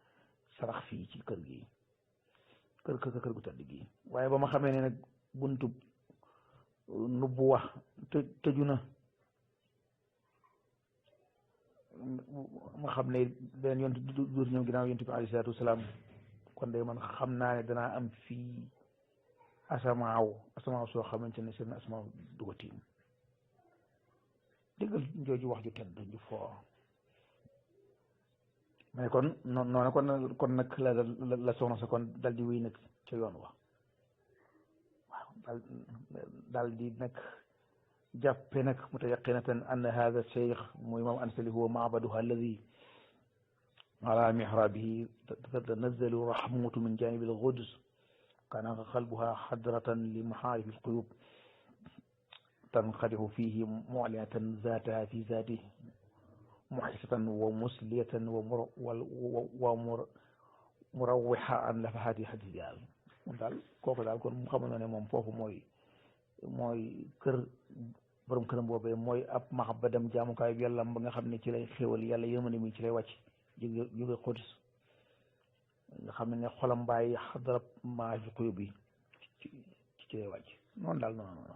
sarax fii ci kër gi kër gu tëdd gi waaye ba ma xamee ne nag buntu nubuwa tëju na ma xam ne beneen yonent du ñëw ginnaaw yonent bi alayhi salaatu wasalaam kon day man xam naa ne danaa am fii asamaaw soo xamante ne seen asamaaw du ko tiim déggal jooju wax ju tedd ju foo mais kon noonu kon nag la soxna sa kon dal di wéy nag ca yoon wa waaw dal di nag jàppe nag mutayaqinatan an hada cheikh muy imam ansali huwa maabaduha alladi ala mihrabihi tatanazzalu rahmatu min janibi alquds kana qalbuha hadratan li maharif alquyub tanqadihu fihi mu'linatan zataha fi zatihi muhissatan wa musliyatan wa murawwiha an lafahati hadis daal moom daal kooku daal kon mu xamoon na ne moom foofu mooy kër borom këram boobee mooy ab mahabba dem jaamukaay bi yàlla ba nga xam ne ci lay xéwal yàlla yërmande mi ci lay wàcc jóge Quds nga xam ne xolam bàyyi xadarab maa fi xuyub bi ci lay wàcc noonu daal noonu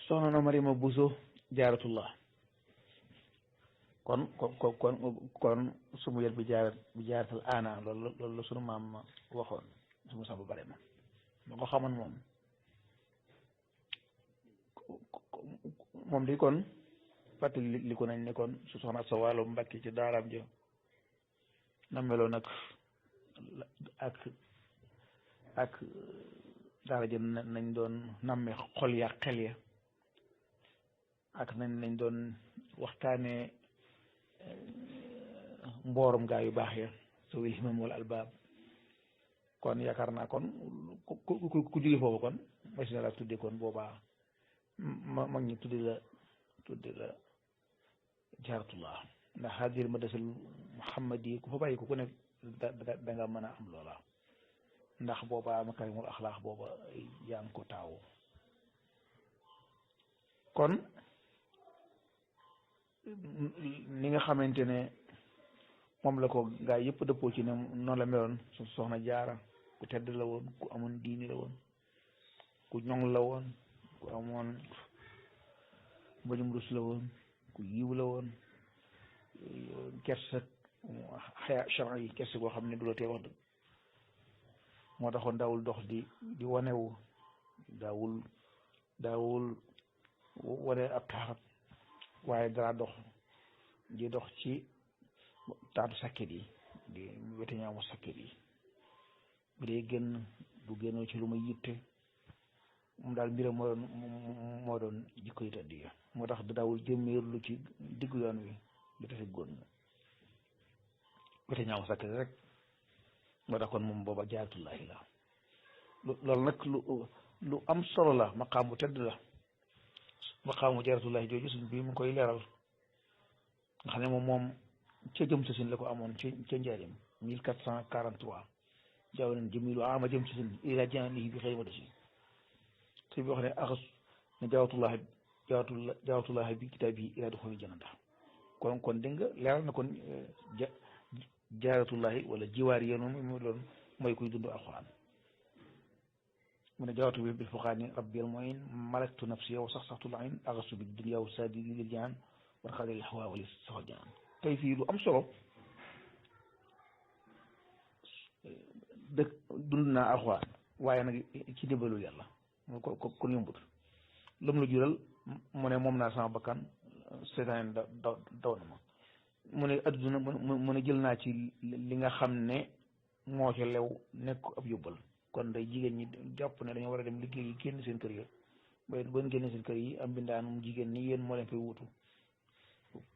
soxna na Marima Bousso jaaratullah kon sumu yet bi jaaratal ana loolu la sunu maam waxoon sumu sax bu bare ma ma ko xamoon moom di kon fàttali li ko nañ ne kon su soxna sa wàllu Mbàkke ci daaraam ja na meloon ak daara ja nañ doon namme xol ya xel ya ak nañ doon waxtaane mboorum gaa yu baax ya sowil himam wal albaab kon yaakaar naa kon ku jóge foofu kon masi na la tudde kon boobaa mag ñi tudde la jaaratullah ndax hadir madrasal muhammadi ku fa bàyyi ku nekk da nga mën a am loola ndax boobaa makarimul axlaax booba yaa ngi ko taawu kon ni nga xamante ne moom la ko gaa yëpp dëppoo ci ne noonu la meloon soxna jaara ku tedd la woon ku amoon diini la woon ku ñoŋ la woon ku amoon mbañum rus la woon ku yiw la woon kersa xaya charan yi kersa goo xam ne du la tee wax dëgg moo taxoon daawul dox di wanewu daawul wane ab taaxat waaye dara dox ci taatu sakket yi di wete ñaamu sakket yi bu dee génn du génnoo ci lu ma yitte moom daal mbiram moo doon jikko yi tedd yi moo tax daawul jëmmeerlu ci diggu yoon wi lu tafe góon wete ñaamu sakket rek moo tax kon moom booba jaaratullahi la loolu nag lu am solo la maqaam bu tedd la maqaamu jaaratullahi jooju suñ bi mu koy leeral nga xam ne moom ca jëm sa sin la ko amoon ca njaarim 1443 jaaw nen jëmilu ama jëm sa sin ila jaanihi bi xëy ma dosi te bi wax ne axas ne jaawatullahi bi kitaab yi ila duxuli janata kon dégg nga leeral na kon jaaratullahi wala jiwaar yéen moom mu doon mooy kuy dund alxuraan mu ne jaawatu bi bil fuqaani rabbil muin malaktu nafsi yow sax saxtul ayn axasu bi dunya wa saadi lil jaan war xaadil xawaa wali saxal jaan tey fii lu am solo dëkk dund naa alxuraan waaye nag ci dimbalul yàlla mu kon yombut lu mu la jural mu ne moom naa sama bakkan seetaan daw na ma mu ne adduna mu ne jël naa ci li nga xam ne moo ca lew nekk ab yóbbal kon day jigéen ñi jàpp ne dañoo war a dem liggéey yi génn seen kër ya ba génn seen kër yi am bindaanum jigéen ñi yéen moo leen fay wutu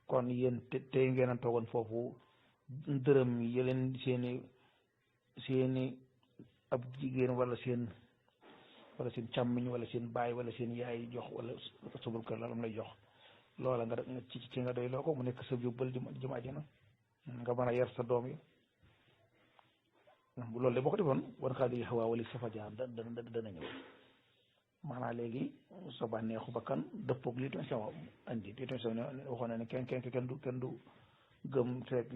kon yéen tey ngeen a toogoon foofu dërëm yeleen seeni ab jigéen wala seen càmmiñ wala seen baay wala seen yaay jox wala sabul kër la lam lay jox loola nga ci nga doy loo ko mu nekk sa yóbbal jëm àjjana nga mën a yar sa doom yi loolu de boo ko defoon war xaa di xawaa wali safa jaan dana ñëw maanaam léegi sa bànneexu bakkan dëppoog li ton sama andi li ton sama waxoon na ne kenn du gëm fekk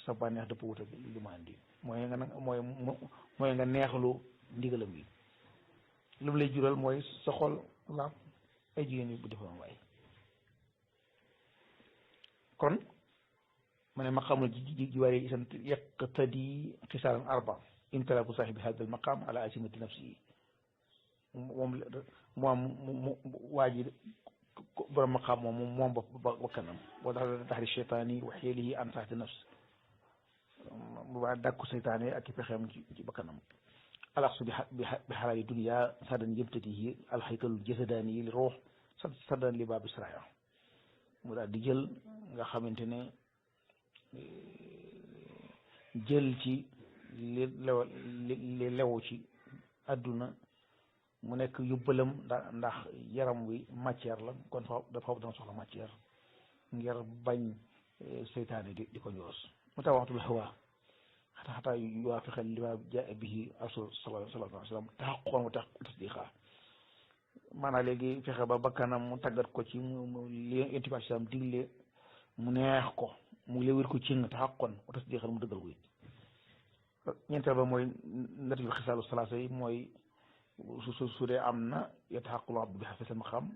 sa bànneex dëpp wut ak li ma andi mooy nga neexlu ndigalam yi lu mu lay jural mooy sa xol laab ay jigéen yi bu defoon waaye kon ma ne maqaamul jiwaari isan yaqtadi xisaaran arba imtilaaku saaxibi hada al maqaam ala asimati nafsihi moom waa ji borom maqaam moom bakkanam boo taxri cheytaani wa xiilihi an taxti nafs waa dàkku seytaane ak i pexeem ci bakkanam alaxsu bi xalaali dunia sadan yëmtatihi alxaykalul jasadaani li ruux sadan li baabi siraya mu daal di jël nga xamante ne jël ci li lew ci àdduna mu nekk yóbbalam ndax yaram wi matière la kon dafa dana soxla matière ngir bañ seytaane di ko njoos mu tax waxtul hawa xataa yuwaafiqa lima jaa bihi rasul sallallahu alayhi wa sallam taxaqoon wa tasdiqa maanaam léegi fexe ba bakkanam mu tàggat ko ci li intibaam digle mu neex ko mu lewir ko ci nga taxaqoon wa tasdiqa mu dëggal ko it ñeenteel ba mooy nati bi xisaalu salaasa yi mooy su dee am na yataxaqul abdu bi xafisal maqaam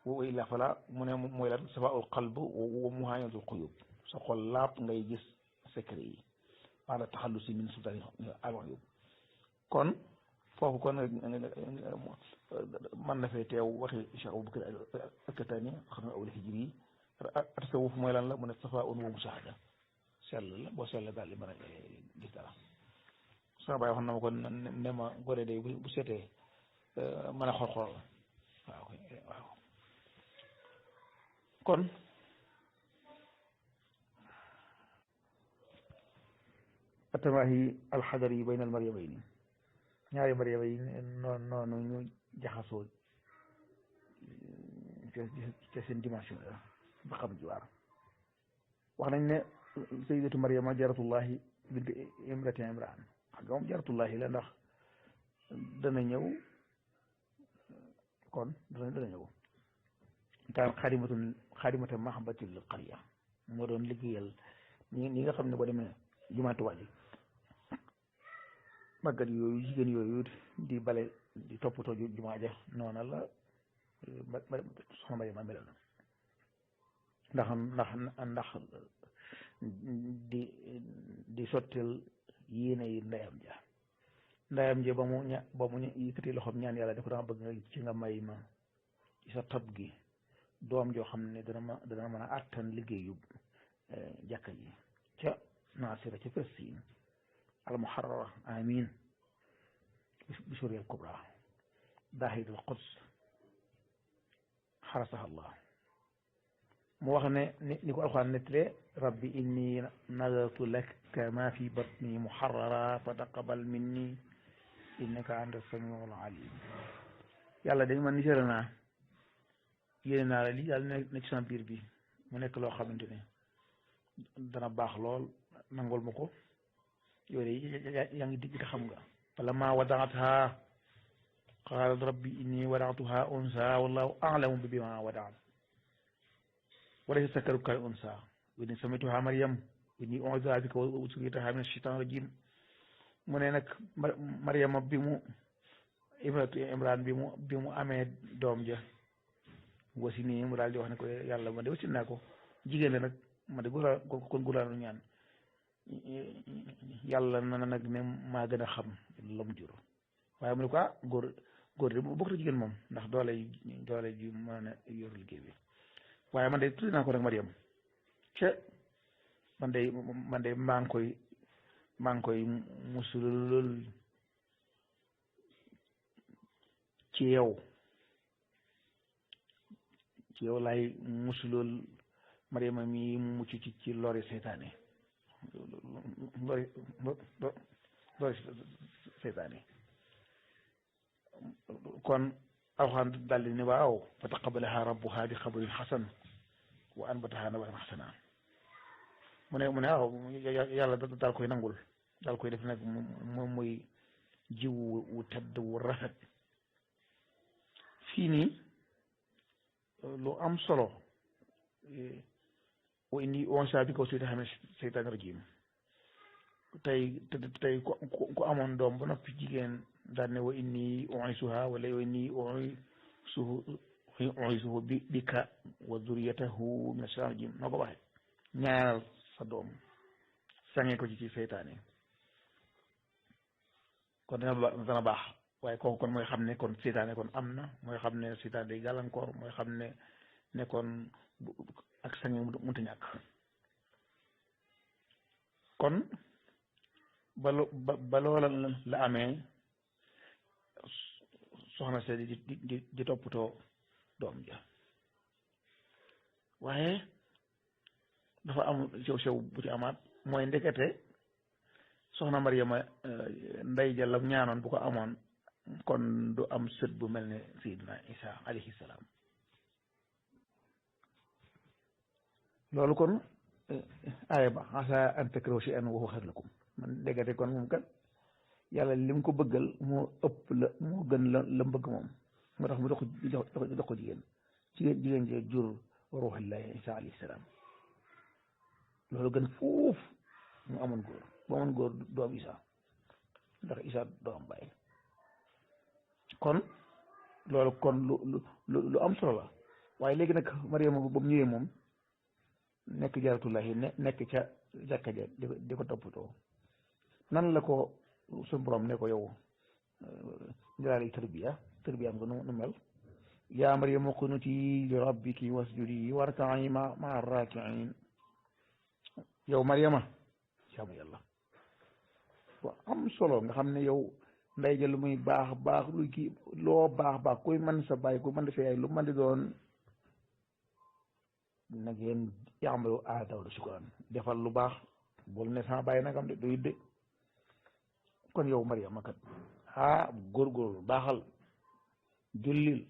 wa illa fala mu ne mooy lan safaul qalb wa muhayanatul xuyub sa xol laab ngay gis secret yi wala taxallusi min sultaani al uyub kon foofu kon man na fay teew waxi Cheikh Abubakar al-Katani xam nga awli hijri yi tasawuf mooy lan la mu ne safaun wa mushahada sell la boo sell daal di mën a gis dara sama baay wax na ma ko ne ma gore day bu seetee mën a xool waaw kon atamaahi alxadari bayna almaryamayni ñaari maryama yi noonu ñu jaxasoo ca seen dimension ba xam ji waar wax nañ ne sayyidatu maryama jaratullahi bint imrati imran xam nga moom jaratullahi la ndax dana ñëw kon dana ñëw kaan xaadimatan mahabbatil qarya moo doon liggéeyal ñi nga xam ne boo demee jumaatuwaat yi màggat yooyu jigéen yooyu di bale di toppatoo jumaa ja noona la soxna Maryama melal ndax di sottil yéene yi ndeyam ja ba mu yëkkati loxoom ñaan yàlla da ko dama bëgg ci nga may ma ci sa tab gi doom joo xam ne dana mën a àttan liggéeyu jàkka ji ca Naasira ca Palestine al muharrara amin bi Suuriya al kubra daahid al Quds xarasaha Allah mu wax ne ni ko alxuraan nettalee rabbi inni nadartu laka ma fi batni muharrara fa taqabbal minni innaka anta samiul alim yàlla dañ man niséra naa yéene naa la lii yàlla ne ci sama biir bi mu nekk loo xamante ne dana baax lool nangol ma ko yooyu yaa ngi digg te xam nga falammaa wadaathaa qaalat rabbi inni wadaatuhaa unsaa wallaahu a'lamu bimaa wadaat wa laysa zakaru kal unsaa wa inni sammaytuhaa Maryam wa inni u'iizuhaa bika wa zurriyyatahaa mina shaytaani rajiim mu ne nag Maryama bi mu Imraan bi mu amee doom ja wasi nii mu daal di wax ne ko yàlla ma de wasin naa ko jigéen la nag ma de kon góor ñaan yàlla na nag ne maa gën a xam la mu jur waaye mu ne ko góor de bokk na jigéen moom ndax doole ji mën a yor liggéey bi waaye man de tudde naa ko nag Mariam man de maa ngi koy musulul ci yow laay musulul Mariama mi mucc ci lori seytaane lori seytaane kon alxuraan daldi ne waaw fa taqabbalaha rabbuha bi xabarin xasan wa anbataha nabatan xasana mu ne waaw yàlla daal koy nangul daal koy def nag moom muy jiw wu tedd wu rafet fii nii lu am solo wa inni u'iizuhaa bika wa zurriyyatahaa mina shaytaani rajiim tey ku amoon doom ba noppi jigéen daan ne wa inni u'iizuhaa wala wa inni u'iizuhu bika wa zurriyyatahu mina shaytaani rajiim noo ko waxee ñaanal sa doom sange ko ci seytaane kon dana baax waaye kooku kon mooy xam ne kon seytaane kon am na mooy xam ne seytaane day gàllankoor mooy xam ne kon ak sange mënta ñàkk kon ba loola la amee soxna se di toppatoo doom ja waaye dafa am sew bu ci amaat mooy ndekete soxna Mariama ndey ja lam ñaanoon bu ko amoon kon du am sët bu mel ne Seydina Isa alayhi salaam loolu kon aaya ba asa an takrahu shay'an wa huwa khayrun lakum man ndekete kon moom kat yàlla li mu ko bëggal moo ëpp la moo gën la bëgg moom moo tax mu dox ko jigéen ji jur ruuxillahi Isa alayhi salaam loolu gën fuuf mu amoon góor bu amoon góor doom Isa ndax Isa doom bàyyi kon loolu kon lu am solo la waaye léegi nag Mariama ba mu ñëwee moom nekk jaaratullahi nekk ca jàkka ja di ko toppatoo nan la ko suñu borom ne ko yow njëlaal tërbiyaam nga nu mel yaa Mariama qunuti li rabbiki wasjudi warka'i ma'a raaki'in yow Mariama jaamu yàlla wa am solo nga xam ne yow nday ja lu muy baax lu kii loo baax kuy man sa bàyyi kuy man di sa yaay lu man di doon na ngeen ya'malu ala Daawuda shukran defal lu baax bul ne sama bàyyi nagam de doy de kon yow Mariama kat góorgóorlu baaxal jullil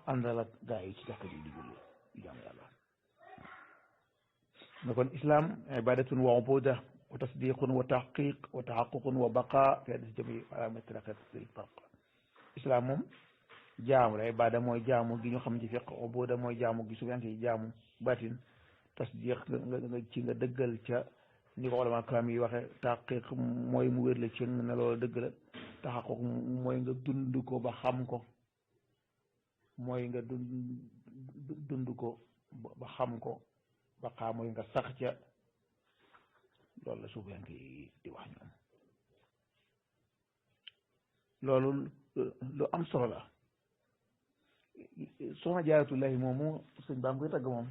àndal ak gaa yi ci jàkka ji di julli di jaamu yàlla ne kon islam ibadatun wa ubuda wa tasdiqun wa tahqiq wa tahaqququn wa baqa fi hadis jami alamatirakat farq islam moom jaamu la ibada mooy jaamu gi ñu xam ci fiq ubuda mooy jaamu gi sufiyanke yi jaamu batin tasdiq nga ci nga dëggal ca ni ko ulama karam yi waxe tahqiq mooy mu wér la ci ne loolu dëgg la tahaqquq mooy nga dund ko ba xam ko mooy nga dund ko ba xam ko baqaa mooy nga sax ca loolu la suufiyanke yi di wax ñoom loolu lu am solo la soxna jaaratullahi moomu sëñ baam koy tagg moom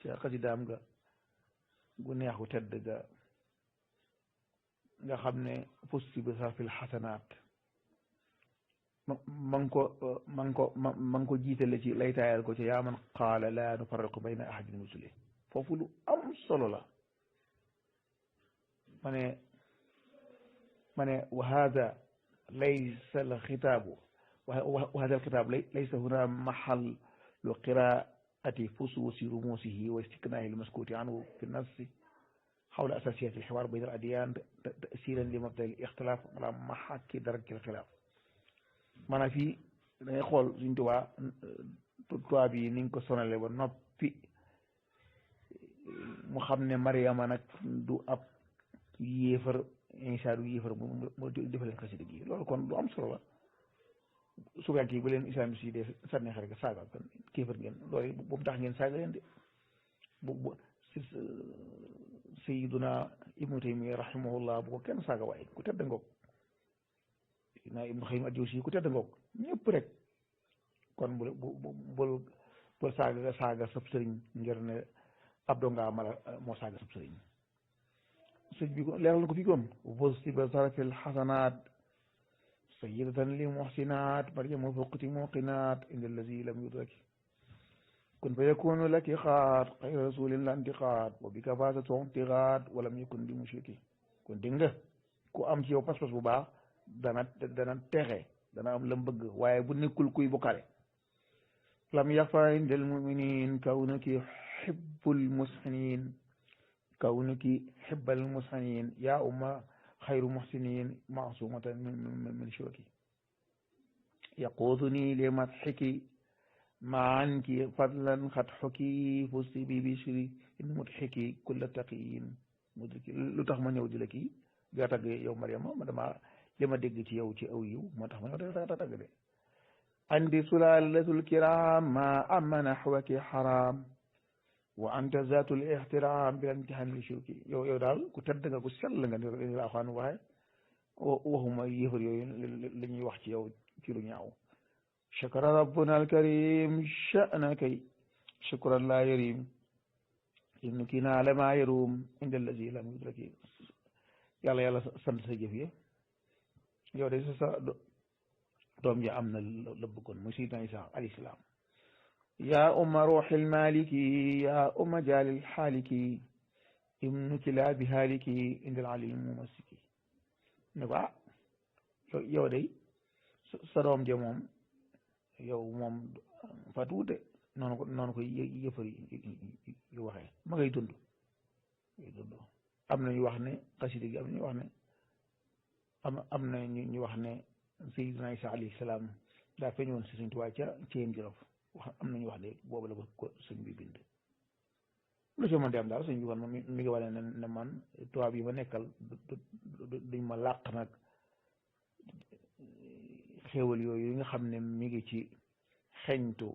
ci xasidaam nga gu neexu tedd ga nga xam ne fusti bi sarfil xasanaat ma ngi ko jiitale ci laytaayal ko ci yaa man qaala laa nufarriqu bayna ahadin min rusuli foofu lu am solo la ma ne wa hada laysa al xitaabu wa hada al xitaab laysa huna maxallu qiraati fusuusi rumuusihi wa istiknaahi al maskuuti anhu fi nafsi xawla asaasiyaati al xiwaar bayna al adyaan tasiilan li mabda al ixtilaaf ala maxakki daraki al xilaaf maanaam fii da ngay xool suñ tubaab yi niñ ko sonale ba noppi mu xam ne Mariama nag du ab yéefar Isa du yéefar mu defaleen xasida gi loolu kon lu am solo la sugank yi bu leen islamiste yi dee sànni xare ga saaga kon kéefar ngeen loolu bu mu tax ngeen saaga leen de bu Sayyiduna Ibnu Taymiya rahimahullah bu ko kenn saaga waaye ku tedd ngoog naa Ibnu Xayyim ad-Jawzi ku tedd ngoog ñëpp rek kon bul saaga sab sëriñ ngir ne ab donga mala moo saaga sab sëriñ sëñ bi leeral na ko fi kon fusti bi sarfil xasanaat sayyidatan li muxsinaat Maryama fuqti muqinaat inda allazi lam yudraki kun fa yakunu laki xaat xayra rasulin la antiqaat wa bika faasa tontiqaat walam yakun di mushriki kon dégg nga ku am ci yow pas-pas bu baax dana texe dana am lam bëgg waaye bu nekkul kuy bokkaale lam yaxfa inda al muminin kawnaki hibbul muhsinin kawnaki hibbal muhsinin yaa umma xayru muhsinin maasumatan min shirki yaquduni li madxiki ma anki fadlan xat xoki fusti bi bishri in mudxiki kulla taqiyin mudriki lu tax ma ñëw di la kii gaa tagg yow Mariama ma dama li ma dégg ci yow ci aw yiw moo tax ma ñëw da tagg de andi sulalatul kiram ma amma naxwaki xaram wa anta zatul ihtiram bil imtihan li shirki yow daal ku tedd nga ku sell nga ni la xaan waxe waxuma yëfar yooyu la ñuy wax ci yow ci lu ñaaw shakara rabbuna alkarim sha'nakay shukran la yarim ibnu kii naa la maa yarum inda allazi lam yudraki yàlla sant sa jëf yi yow de sa doom ji am na la bëggoon muy Sayyidina Isa alayhi salaam yaa umma ruuxil maliki yaa umma jaalil xaaliki ibnu kilaabi haaliki indal alim mumasiki ne ko yow de sa doom je moom yow moom fatuwute noonu ko yëfar yi waxee ma ngay dund am na ñu wax ne xasida gi am na ñu wax ne am na ñu wax ne Sayyidina Isa alayhi salaam daa feeñoon si Sëñ Tuubaa ca Ceen Jolof wax am na ñu wax de boobu la ko sëñ bi bind lu ci mën di am daal sëñ bi kon mi ngi wane ne man tubaab yi ma nekkal duñ ma làq nag xéewal yooyu yi nga xam ne mi ngi ci xeñtu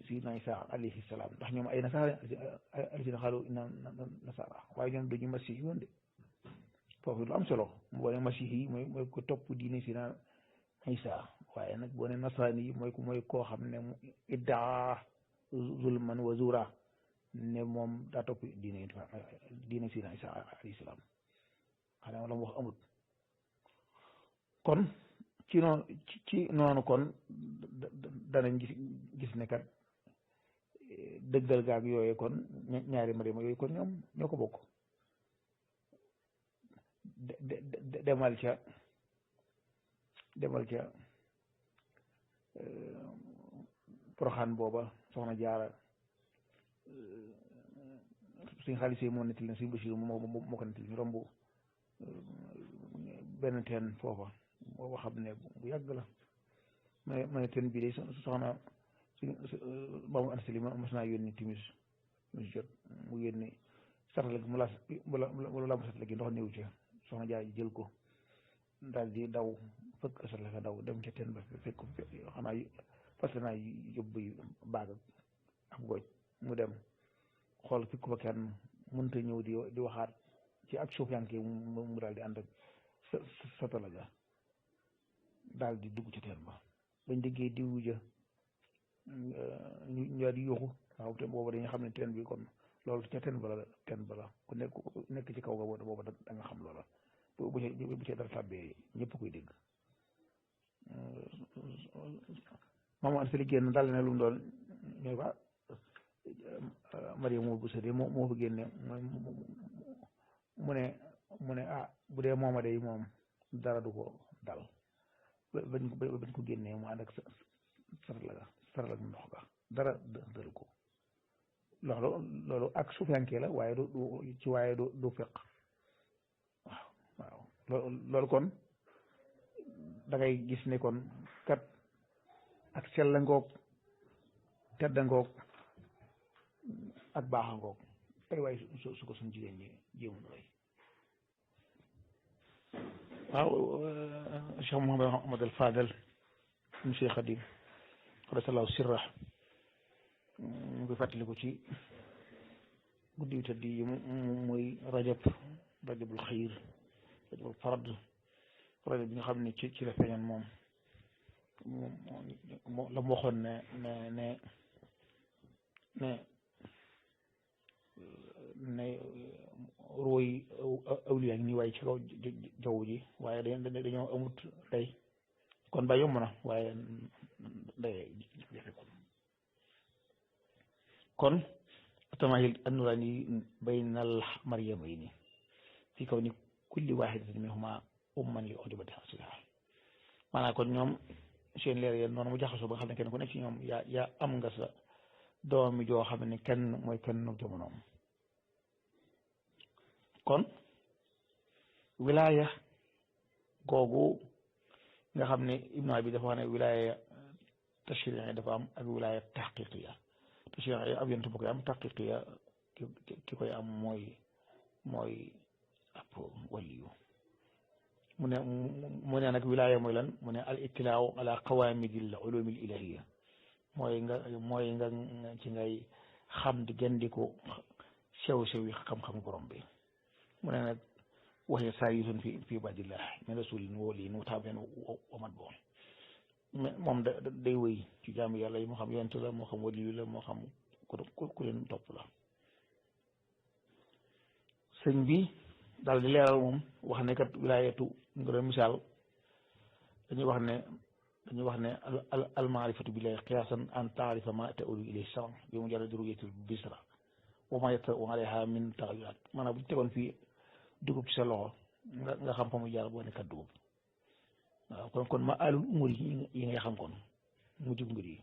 Sayyidina Isa alayhi salaam ndax ñoom ay nasaara alladina xaalu inna nasaara waaye ñoom dañu masiix yoon de foofu lu am solo boo ne masiix yi mooy ko topp diine Sayyidina Isa waaye nag boo ne nasaraan yi mooy koo xam ne iddaa zulman wa zura ne moom daa topp diine Sayyidina Isa alayhi salaam xanaa la mu wax amut kon ci noonu kon danañ gis ne kat dëggal gaag yooyu kon ñaari Mariama yooyu kon ñoom ñoo ko bokk demal ca Poroxaan booba soxna Jaara suñ xaalis yi moo nettali ne suñ Basiru moo ko nettali ñu romb benn teen foofa booba xam ne bu yàgg la ma ne teen bii de soxna ba mu ansali mas naa yónni timis jot mu yónni satala gi mu la satala gi ndox néew ca soxna Jaara jël ko daal di daw fëkk satala ka daw dem ca teen ba fekk xanaa parce que naa yóbbu baag ak gooj mu dem xool fi ko fa kenn mënta ñëw di waxaat ci ak suuf yanke mu daal di ànd ak satala ga daal di dugg ci teen ba bañ déggee diwu ja ñu daal di yuuxu waaw te booba dañu xam ne teen bi kon loolu ca teen ba la ku nekk ci kaw ga booba da nga xam loola bu ci dara tàbbee ñëpp koy dégg moom an seli génn daal ne lu mu doon ñooy ba Mariama bu sëdee moo fa génne mu ne bu dee mooma day moom dara du ko dal bañ ko génnee mu ànd ak sarala ndox ga dara dëru ko loolu ak suufiyankee la waaye du feq waaw loolu kon da ngay gis ne kon kat ak sella ngoog tedda ngoog ak baaxa ngoog ay waaye su ko suñ jigéen ñi jéemun roy waaw Cheikh Mouhamed al Fadel monsieur Khadim xadasallahu sirra mu ngi fàttaliku ci guddi yu tëdd yi muy rajabul xayr rajabul farad rajab bi nga xam ne ci la feeñoon moom la mu waxoon ne ruuy awliya ak nii waaye ci kaw jaww ji waaye dañoo amut day kon ba yomb na waaye day jafe kon tamahil annurani bayna al maryamayni fi kawni kulli wahidatin minhuma umman li uhdibati asliha maanaam kon ñoom seen leer yéen noonu mu jaxasoo ba nga xam ne kenn ku nekk ci ñoom yaa am nga sa doomi joo xam ne kenn mooy kenn nu jamonoom kon wilaya googu nga xam ne Ibnu Abi dafa wax ne wilaya tashri'i dafa am ak wilaya tahqiqiya tashri'i ab yonent bu koy am tahqiqiya ki koy am mooy ab waliyu mu ne nag wilaya mooy lan mu ne al ittilaaw ala qawaamidil ulumil ilahiyya mooy nga ci ngay xam di gën di ko sew yi xam-xam borom bi mu ne nag waxee saa yu sun fi badillah min rasulin waliin wa taabin wa mat boon moom day wëy ci jaamu yàlla yi moo xam yonent la moo xam waliyu la moo xam ku leen topp la sëñ bi daal di leeral moom wax ne kat wilaayatu nga doon misaal dañuy wax ne al maarifatu billahi qiyaasan an taarifa ma ta'ulu ilayhi salam bi mujarrad ru'yatil bisra wa ma yatta'u alayha min taghayurat maanaam bu ñu tegoon fii dugub ci sa loxo nga xam fa mu jaar boo nekkat dugub waaw kon ma alul umur yi ngay xam kon mu jub mbir yi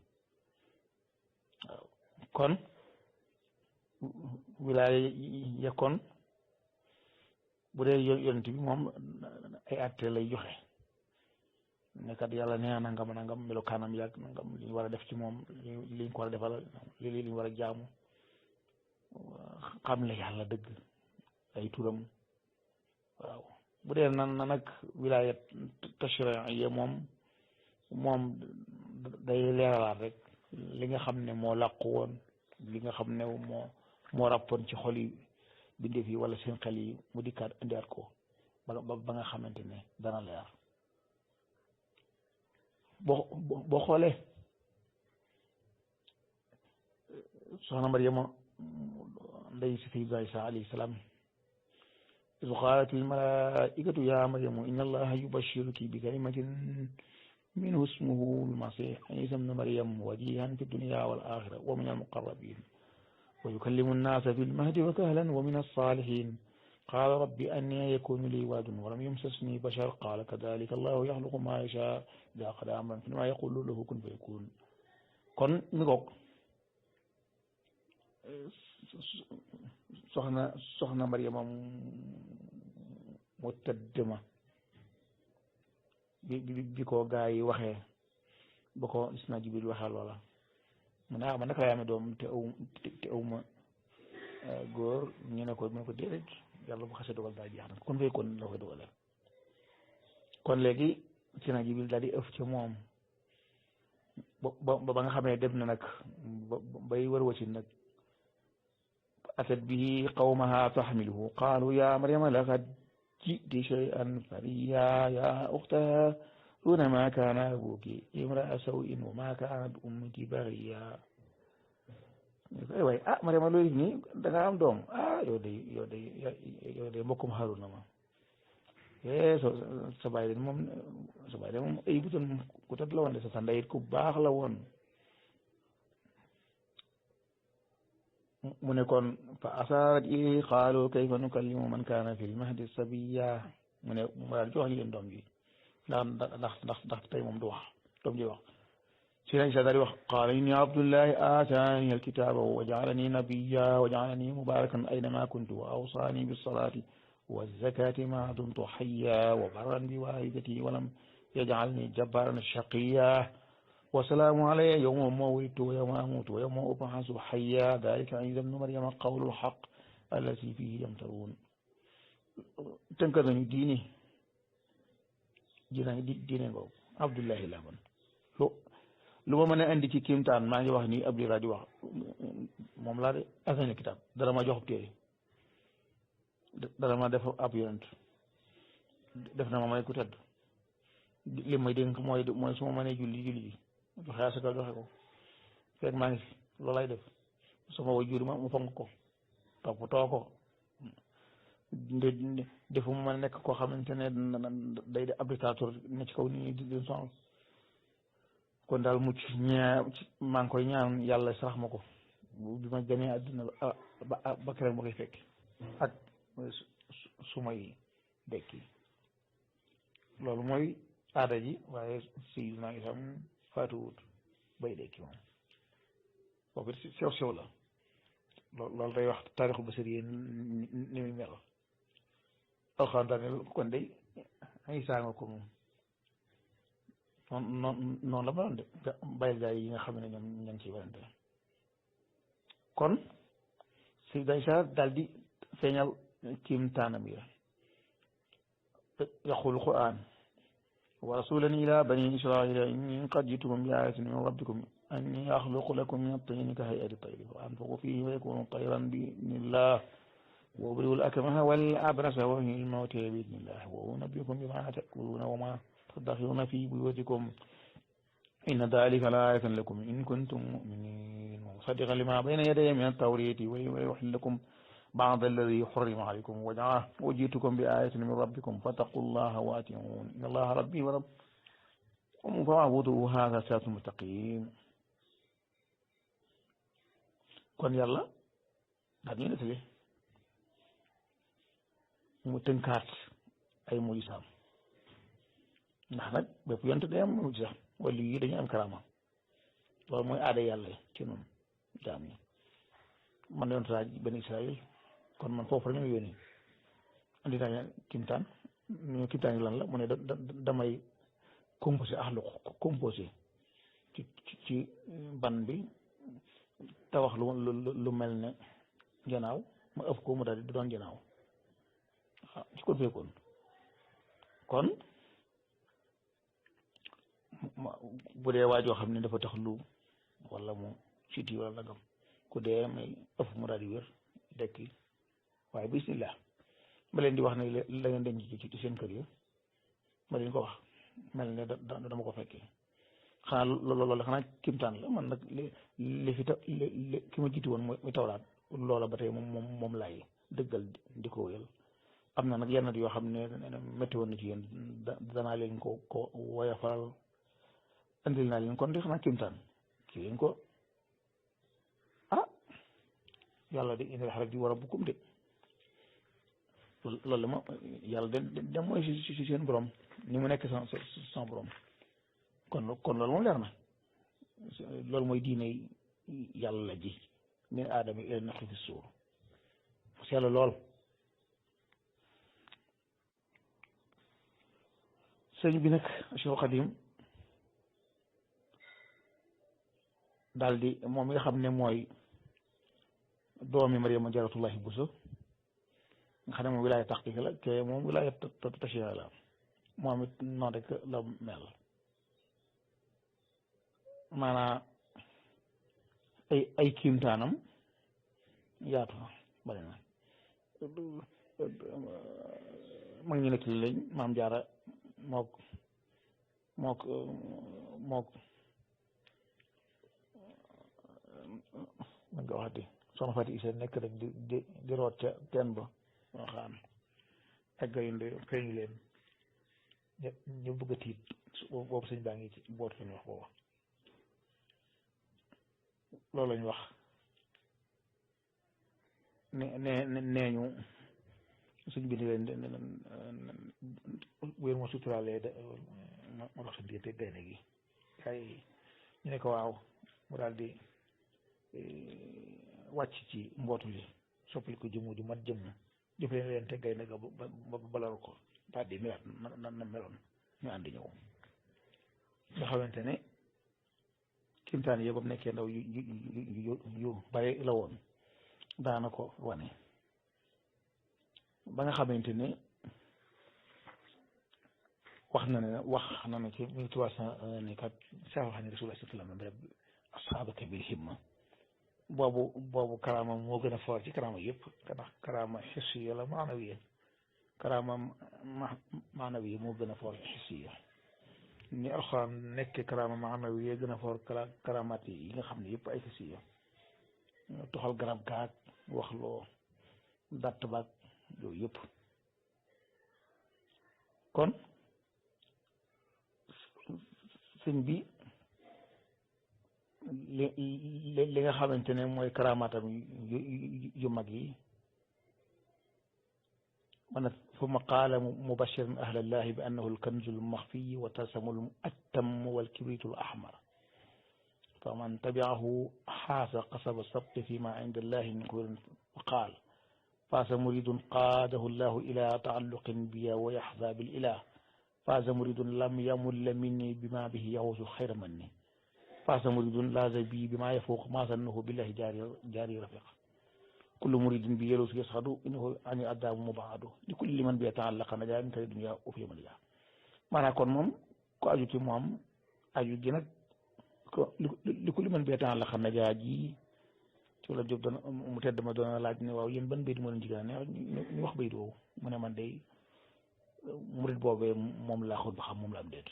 waaw kon wilaaya ya kon bu dee yonent bi moom ay àtte lay joxe nekkat yàlla nee na nangam melokaanam yàgg nangam li ñu war a def ci moom li ñu ko war a defal li ñu war a jaamu xam le yàlla dëgg ay turam waaw bu dee na nag wilaayat tashri'iyya moom day leeralaat rek li nga xam ne moo làqu woon li nga xam ne moo ràppoon ci xol yi bindeef yi wala seen xel yi mu dikkaat indiwaat ko ba nga xamante ne dana leer boo xoolee soxna Maryama ndey si Sayyidina Isa alayhi salaam iz qaalatil malaa'ikatu yaa Maryamu inna Allaha yubashshiruki bi kalimatin minhu ismuhu al-masiih Iisaa ibnu Maryam wajiihan fi dunya wal aaxira wa minal muqarrabiin wa yukallimu nnaasa fil mahdi wa kahlan wa mina s-saalihiin qaala rabbi annaa yakuunu lii waladun wa lam yamsasnii bashar qaala kadaalika Allaahu yaxluqu maa yashaa' izaa qadaa amran fainnamaa yaquulu lahu kun fayakuun kon mi ngoog soxna Maryama mu tëdd ma bi ko gaa yi waxee ba ko gis naa Jibril waxee loola mu ne man naka laa amee doom te aw ma góor ñu ne ko déedéet yàlla bu xasee dogal daal jeex na kon fay kon la koy dogalee kon léegi si na Jibril daal di ëf ca moom ba nga xamee dem na nag bay wër wasi nag atat bihi qawmaha tahmiluhu qaalu ya Maryama laqad ji'ti shay'an fariyya ya ukhta Haaruna ma kaana abuki imra'a saw'in wa ma kaanat ummuki baghiyya waay Maryama looy def nii da nga am doom yow de mbokkum Haaruna ma sa baay de moom ay butoon ku tëdd la woon de sa ndey it ku baax la woon mu ne kon fa asaarat ilayhi qaalu kayfa nukallimu man kaana fil mahdi sabiyya mu ne mu daal jox ñu leen doom ji ndax tey moom du wax doom ji wax si nañ sa daal di wax qaala inni abdullahi aataani alkitaaba wa jaalani nabiyya wa jaalani mubarakan aynama kuntu wa awsaani bissalati wa zakati ma dumtu hayya wa barran bi walidati wa lam yaj'alni jabbaran shaqiyya wa salaamu alayya yawma wulidtu wa yawma amuutu wa yawma ub'asu hayya daalika Iisaa ibnu Maryama qawlul haqq allazii fiihi yamtaruun tënk nañu diine boobu Abdullahi laa man lu ma mën a indi ci kiimtaan maa ngi wax ni Abdi Raadi wax moom laa de asani kitaab dara ma jox téere dara ma def ab yonent def na ma may ku tedd li may dénk mooy su ma mënee julli joxe asaka joxe ko fekk maa ngi fi loolay def sama waajur ma mu fonk ko toppatoo ko defu ma nekk koo xamante ne day de abdictateur ne ci kaw nit ñi di sonal kon daal mucc maa ngi koy ñaan yàlla sarax ma ko bi ma gënee àddina ba keroog ma koy fekk ak su may dekki loolu mooy aada ji waaye Sayyidina Isaa faatuwut bay dekki moom boobu sew la loolu day wax taarixu basari ni muy mel alxuraan daal kon day Isaa nga ko moom noonu la ma doon de bàyyil gaa yi nga xam ne ñoom ña ngi ciy werante kon Sayyidina Isaa daal di feeñal kiimtaanam ya yaqul Qur'aan ورسولا إلى بني إسرائيل إني قد جئتكم بآية من ربكم أني أخلق لكم من الطين كهيئة الطير فأنفخ فيه ويكون طيرا بإذن الله وأبرئ الأكمه والأبرص وأحيي الموتى بإذن الله وأنبئكم بما تأكلون وما تدخرون في بيوتكم إن ذلك لآية لكم إن كنتم مؤمنين مصدقا لما بين يدي من التوراة ويحل لكم بعض الذي حرم عليكم وجئتكم بآية من ربكم فاتقوا الله وأطيعون إن الله ربي وربكم فاعبدوه هذا صراط مستقيم kon yàlla daal ñuy nettali mu tënkaat ay mujisaam ndax nag bépp yonent day am mujisa wala yi dañuy am karaama loolu mooy aada yàlla ci noonu jaam ñi man yonent laa bani Israël kon man foofu rek ñu yónni andi naa kimtaan ñu kimtaan yi lan la mu ne damay composé composé ci ban bi tabax lu mel ne janaaw ma ëpp ko mu daal di doon janaaw waaw ci kon fekkoon kon bu dee waajoo xam ne dafa tax lu wala mu siti wala nagam ku dee may ëpp mu daal di wér dekki waaye bismillah ma leen di wax ne la ngeen denc ci seen kër yi ma leen ko wax mel ne dama ko fekkee xanaa loolu xanaa kimtaan la man nag li fi ki ma jiitu woon muy tawraat loola ba tey moom laay dëggal di ko wéyal am na nag yenn yoo xam ne métti woon na ci yéen danaa leen ko woyofal andil naa leen kon di xanaa kimtaan ki leen ko yàlla de indi rek di war a bukkum de loolu la ma yàlla de mooy si seen borom ni mu nekk sans borom kon loolu moom leer na loolu mooy diine yàlla ji min aadama ila nafxi fi suur seetlu lool sëñ bi nag Cheikh Xadim daal di moom mi nga xam ne mooy doomi Mariama Jaaratullahi Buso nga xam ne moom wilaaya taxqiq la te moom wilaaya tashriix la moom it noonu rek la mel maanaam ay kiimtaanam yaatu na bari na mag ñu nekk lañ maam jaara mook man nga waxati soxna Fati Issa nekk rek di root ca teen ba moo xam ak gayunde feeñu leen ñu bëgg a tiit boobu sëñ baa ngi ci boot lañu wax booba loolu lañu wax nee ñu suñ bi ni leen bu ngeen ma suturaalee ma dox sa diggante gaynde gi kay ñu ne ko waaw mu daal di wàcc ci mbootu li soppali ko jëmu di mat jëmm jëf leen te gaynde ga ba balaru ko daal di melaat na meloon ñu àndi ñëw nga xamante ne kimtaan yi ba mu nekkee ndaw yu bare la woon daana ko wane ba nga xamante ne wax na ne ci 1300 ne kat sax ne Rasulullah sallallahu alayhi wa sallam asxaabaka bil himma boobu karaama moo gën a foor ci karaama yëpp ndax karaama hissiya la maanawiya karaama maanawiya moo gën a foor hissiya ni alxuraan nekk karaama maanawiya gën a foor karaamaat yi nga xam ne yëpp ay hissiya toxal garab gaag wax loo datt baag yooyu yëpp kon sëñ bi li nga xamante ne mooy karamaatam yu mag yi man ثم قال مبشرا أهل الله بأنه الكنز المخفي وتلسم الأتم والكبريت الأحمر فمن تبعه حاز قصب السبط فيما عند الله من خير وقال فاز مريد قاده الله إلى تعلق بي ويحظى بالإله فاز مريد لم يمل مني بما به يعوز خير مني فاز مريد لاز بي بما يفوق ما ظنه بالله جاري رفيق كل مريد بي يلوس يصعد إنه أن أدام مبعد لكل من بيتعلق نجا من الدنيا وفي من جاء maanaam kon moom ko aju ci moom aju gi nag ko li ko li mën bee temps la xam ne jaa ji ci wala jóg doon mu tedd ma doon laaj ne waaw yéen ban bayit moo leen jigéen ne ñu wax bayit woowu mu ne man day murit boobee moom laa xut ba xam moom la am déet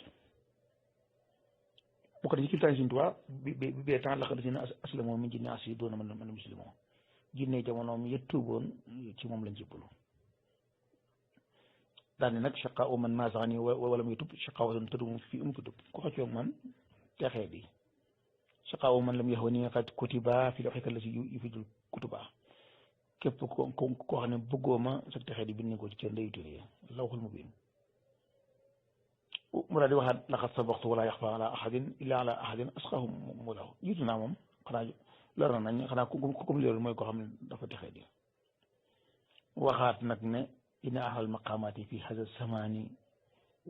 bu ko defee ci kiltaan Sëriñ Tuubaa bi bee temps la xam ne asila moom mi jinne asi doona mën muslimo jinne jamonoom yët tuuboon ci moom lañ jébbalu daal ne nag chaqa o man nasaani wala muy tub chaqa o tëddu fii ko tub ku xëccoo man texee di chaqa o man lam yax wa ni xat kutiba fi loxika la si yu fi dul kutuba képp koo xam ne bëggoo ma sa texee di bind ko ci kër ndeyu turé lawxul mubiin mu daal di waxaat laqad sabaqtu wala yaxfa ala ahadin illa ala ahadin asqahu mu law jiitu naa moom xanaa lor na nañ xanaa comme loolu mooy koo xam ne dafa texee di waxaat nag ne inna ahlal maqaamaati fi hada zamani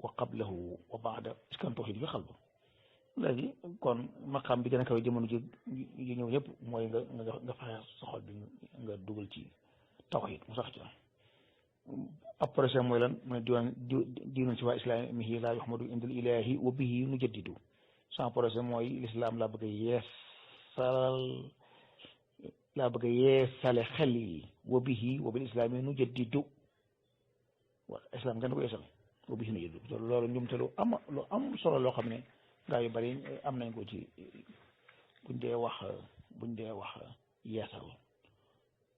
wa qablahu wa baada iskan tawxiid fi xalbu léegi kon maqaam bi gën a kawe jamono ji ñëw ñëpp mooy nga fexe sa xol bi nga dugal ci tawxiid mu sax ci après mooy lan mu ne diinun si waa islaamihi laa yuhmadu indal ilaahi wa bihi nu jaddidu sans projet mooy l'islam laa bëgg a yeesale xel yi wa bihi wa bil islaami nu jaddidu waaw islam kenn ko yeesal wa bihi nu jaddidu loolu njumte lu am solo loo xam ne gaa yu bari am nañ ko ci buñ dee wax yeesal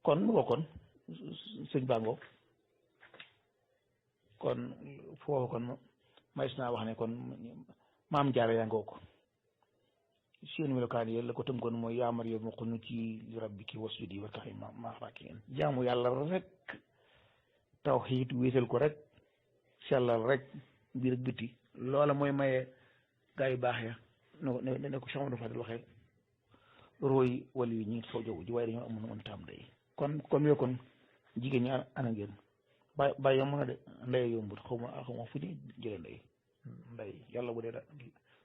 kon mu ko kon sëñ Bango kon foofu kon mais naa wax ne kon maam jaara yaa ngoo ko seen melokaan yi la ko tënkoon mooy yaa Maryam qunuuti li rabbiki wasjudi warka'i ma'a raaki'iin jaamu yàlla rek tawhiid wéetal ko rek sellal rek biir ak biti loola mooy maye gaa yu baax ya ne ko Cheikh Amadou Fadel waxee rooy wala yi ñu ngi soo jaww ji waaye dañoo amoon taam day kon yoo kon jigéen ñi ana ngeen bàyyi yomb na de ndey yombut xaw ma fu ñu jëlee ndey yàlla bu dee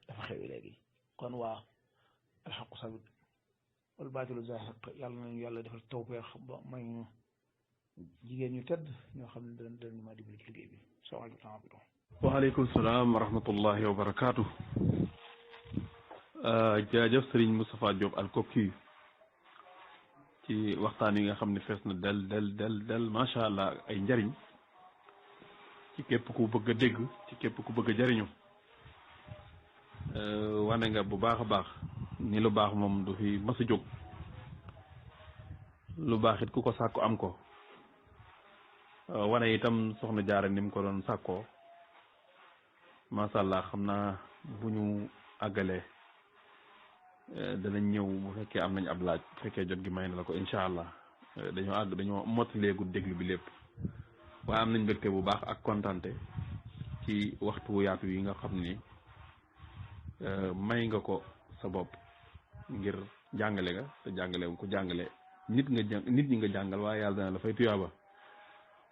dafa xewi léegi kon waa alxaqu sabit wal baatilu zaahiq yàlla nañu yàlla defal tawfeex ba may ñu jigéen ñu tedd ñoo xam ne danañu ma dimbali ci liggéey bi salaamaaleykum. waaleykum salaam wa rahmatullahi wa barakaatu. jaajëf Serigne Moustapha Diop Alkoki ci waxtaan yi nga xam ne fees na del macha allah ay njariñ ci képp ku bëgg a dégg ci képp ku bëgg a jariñu wane nga bu baax a baax ni lu baax moom du fi mas a jóg lu baax it ku ko sàkku am ko wane itam soxna Jaara ni mu ko doon sàkkoo macha allah xam naa bu ñu àggalee danañ ñëw bu fekkee am nañ ab laaj bu fekkee jot gi may na la ko incha allah dañoo mottaleegu déglu bi lépp waaye am nañ mbégte bu baax ak kontante ci waxtu wu yaatu yi nga xam ni may nga ko sa bopp ngir jàngale nga te jàngale ko jàngale nit ñi nga jàngal waaye yàlla dana la fay tuyaaba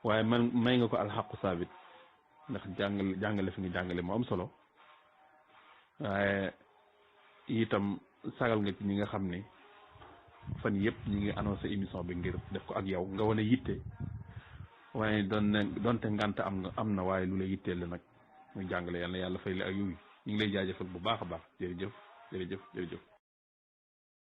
waaye may nga ko alxaqu saabit ndax jàngale fi nga jàngale moo am solo waaye itam sagal nga ci ñi nga xam ne fan yëpp ñi ngi annoncé émission bi ngir def ko ak yow nga wane yitte waaye doonte ngant am na waaye lu la yitteel la nag muy jàngale yàlla fay la ak yow ñu ngi lay jaajëfal bu baax a baax jërëjëf.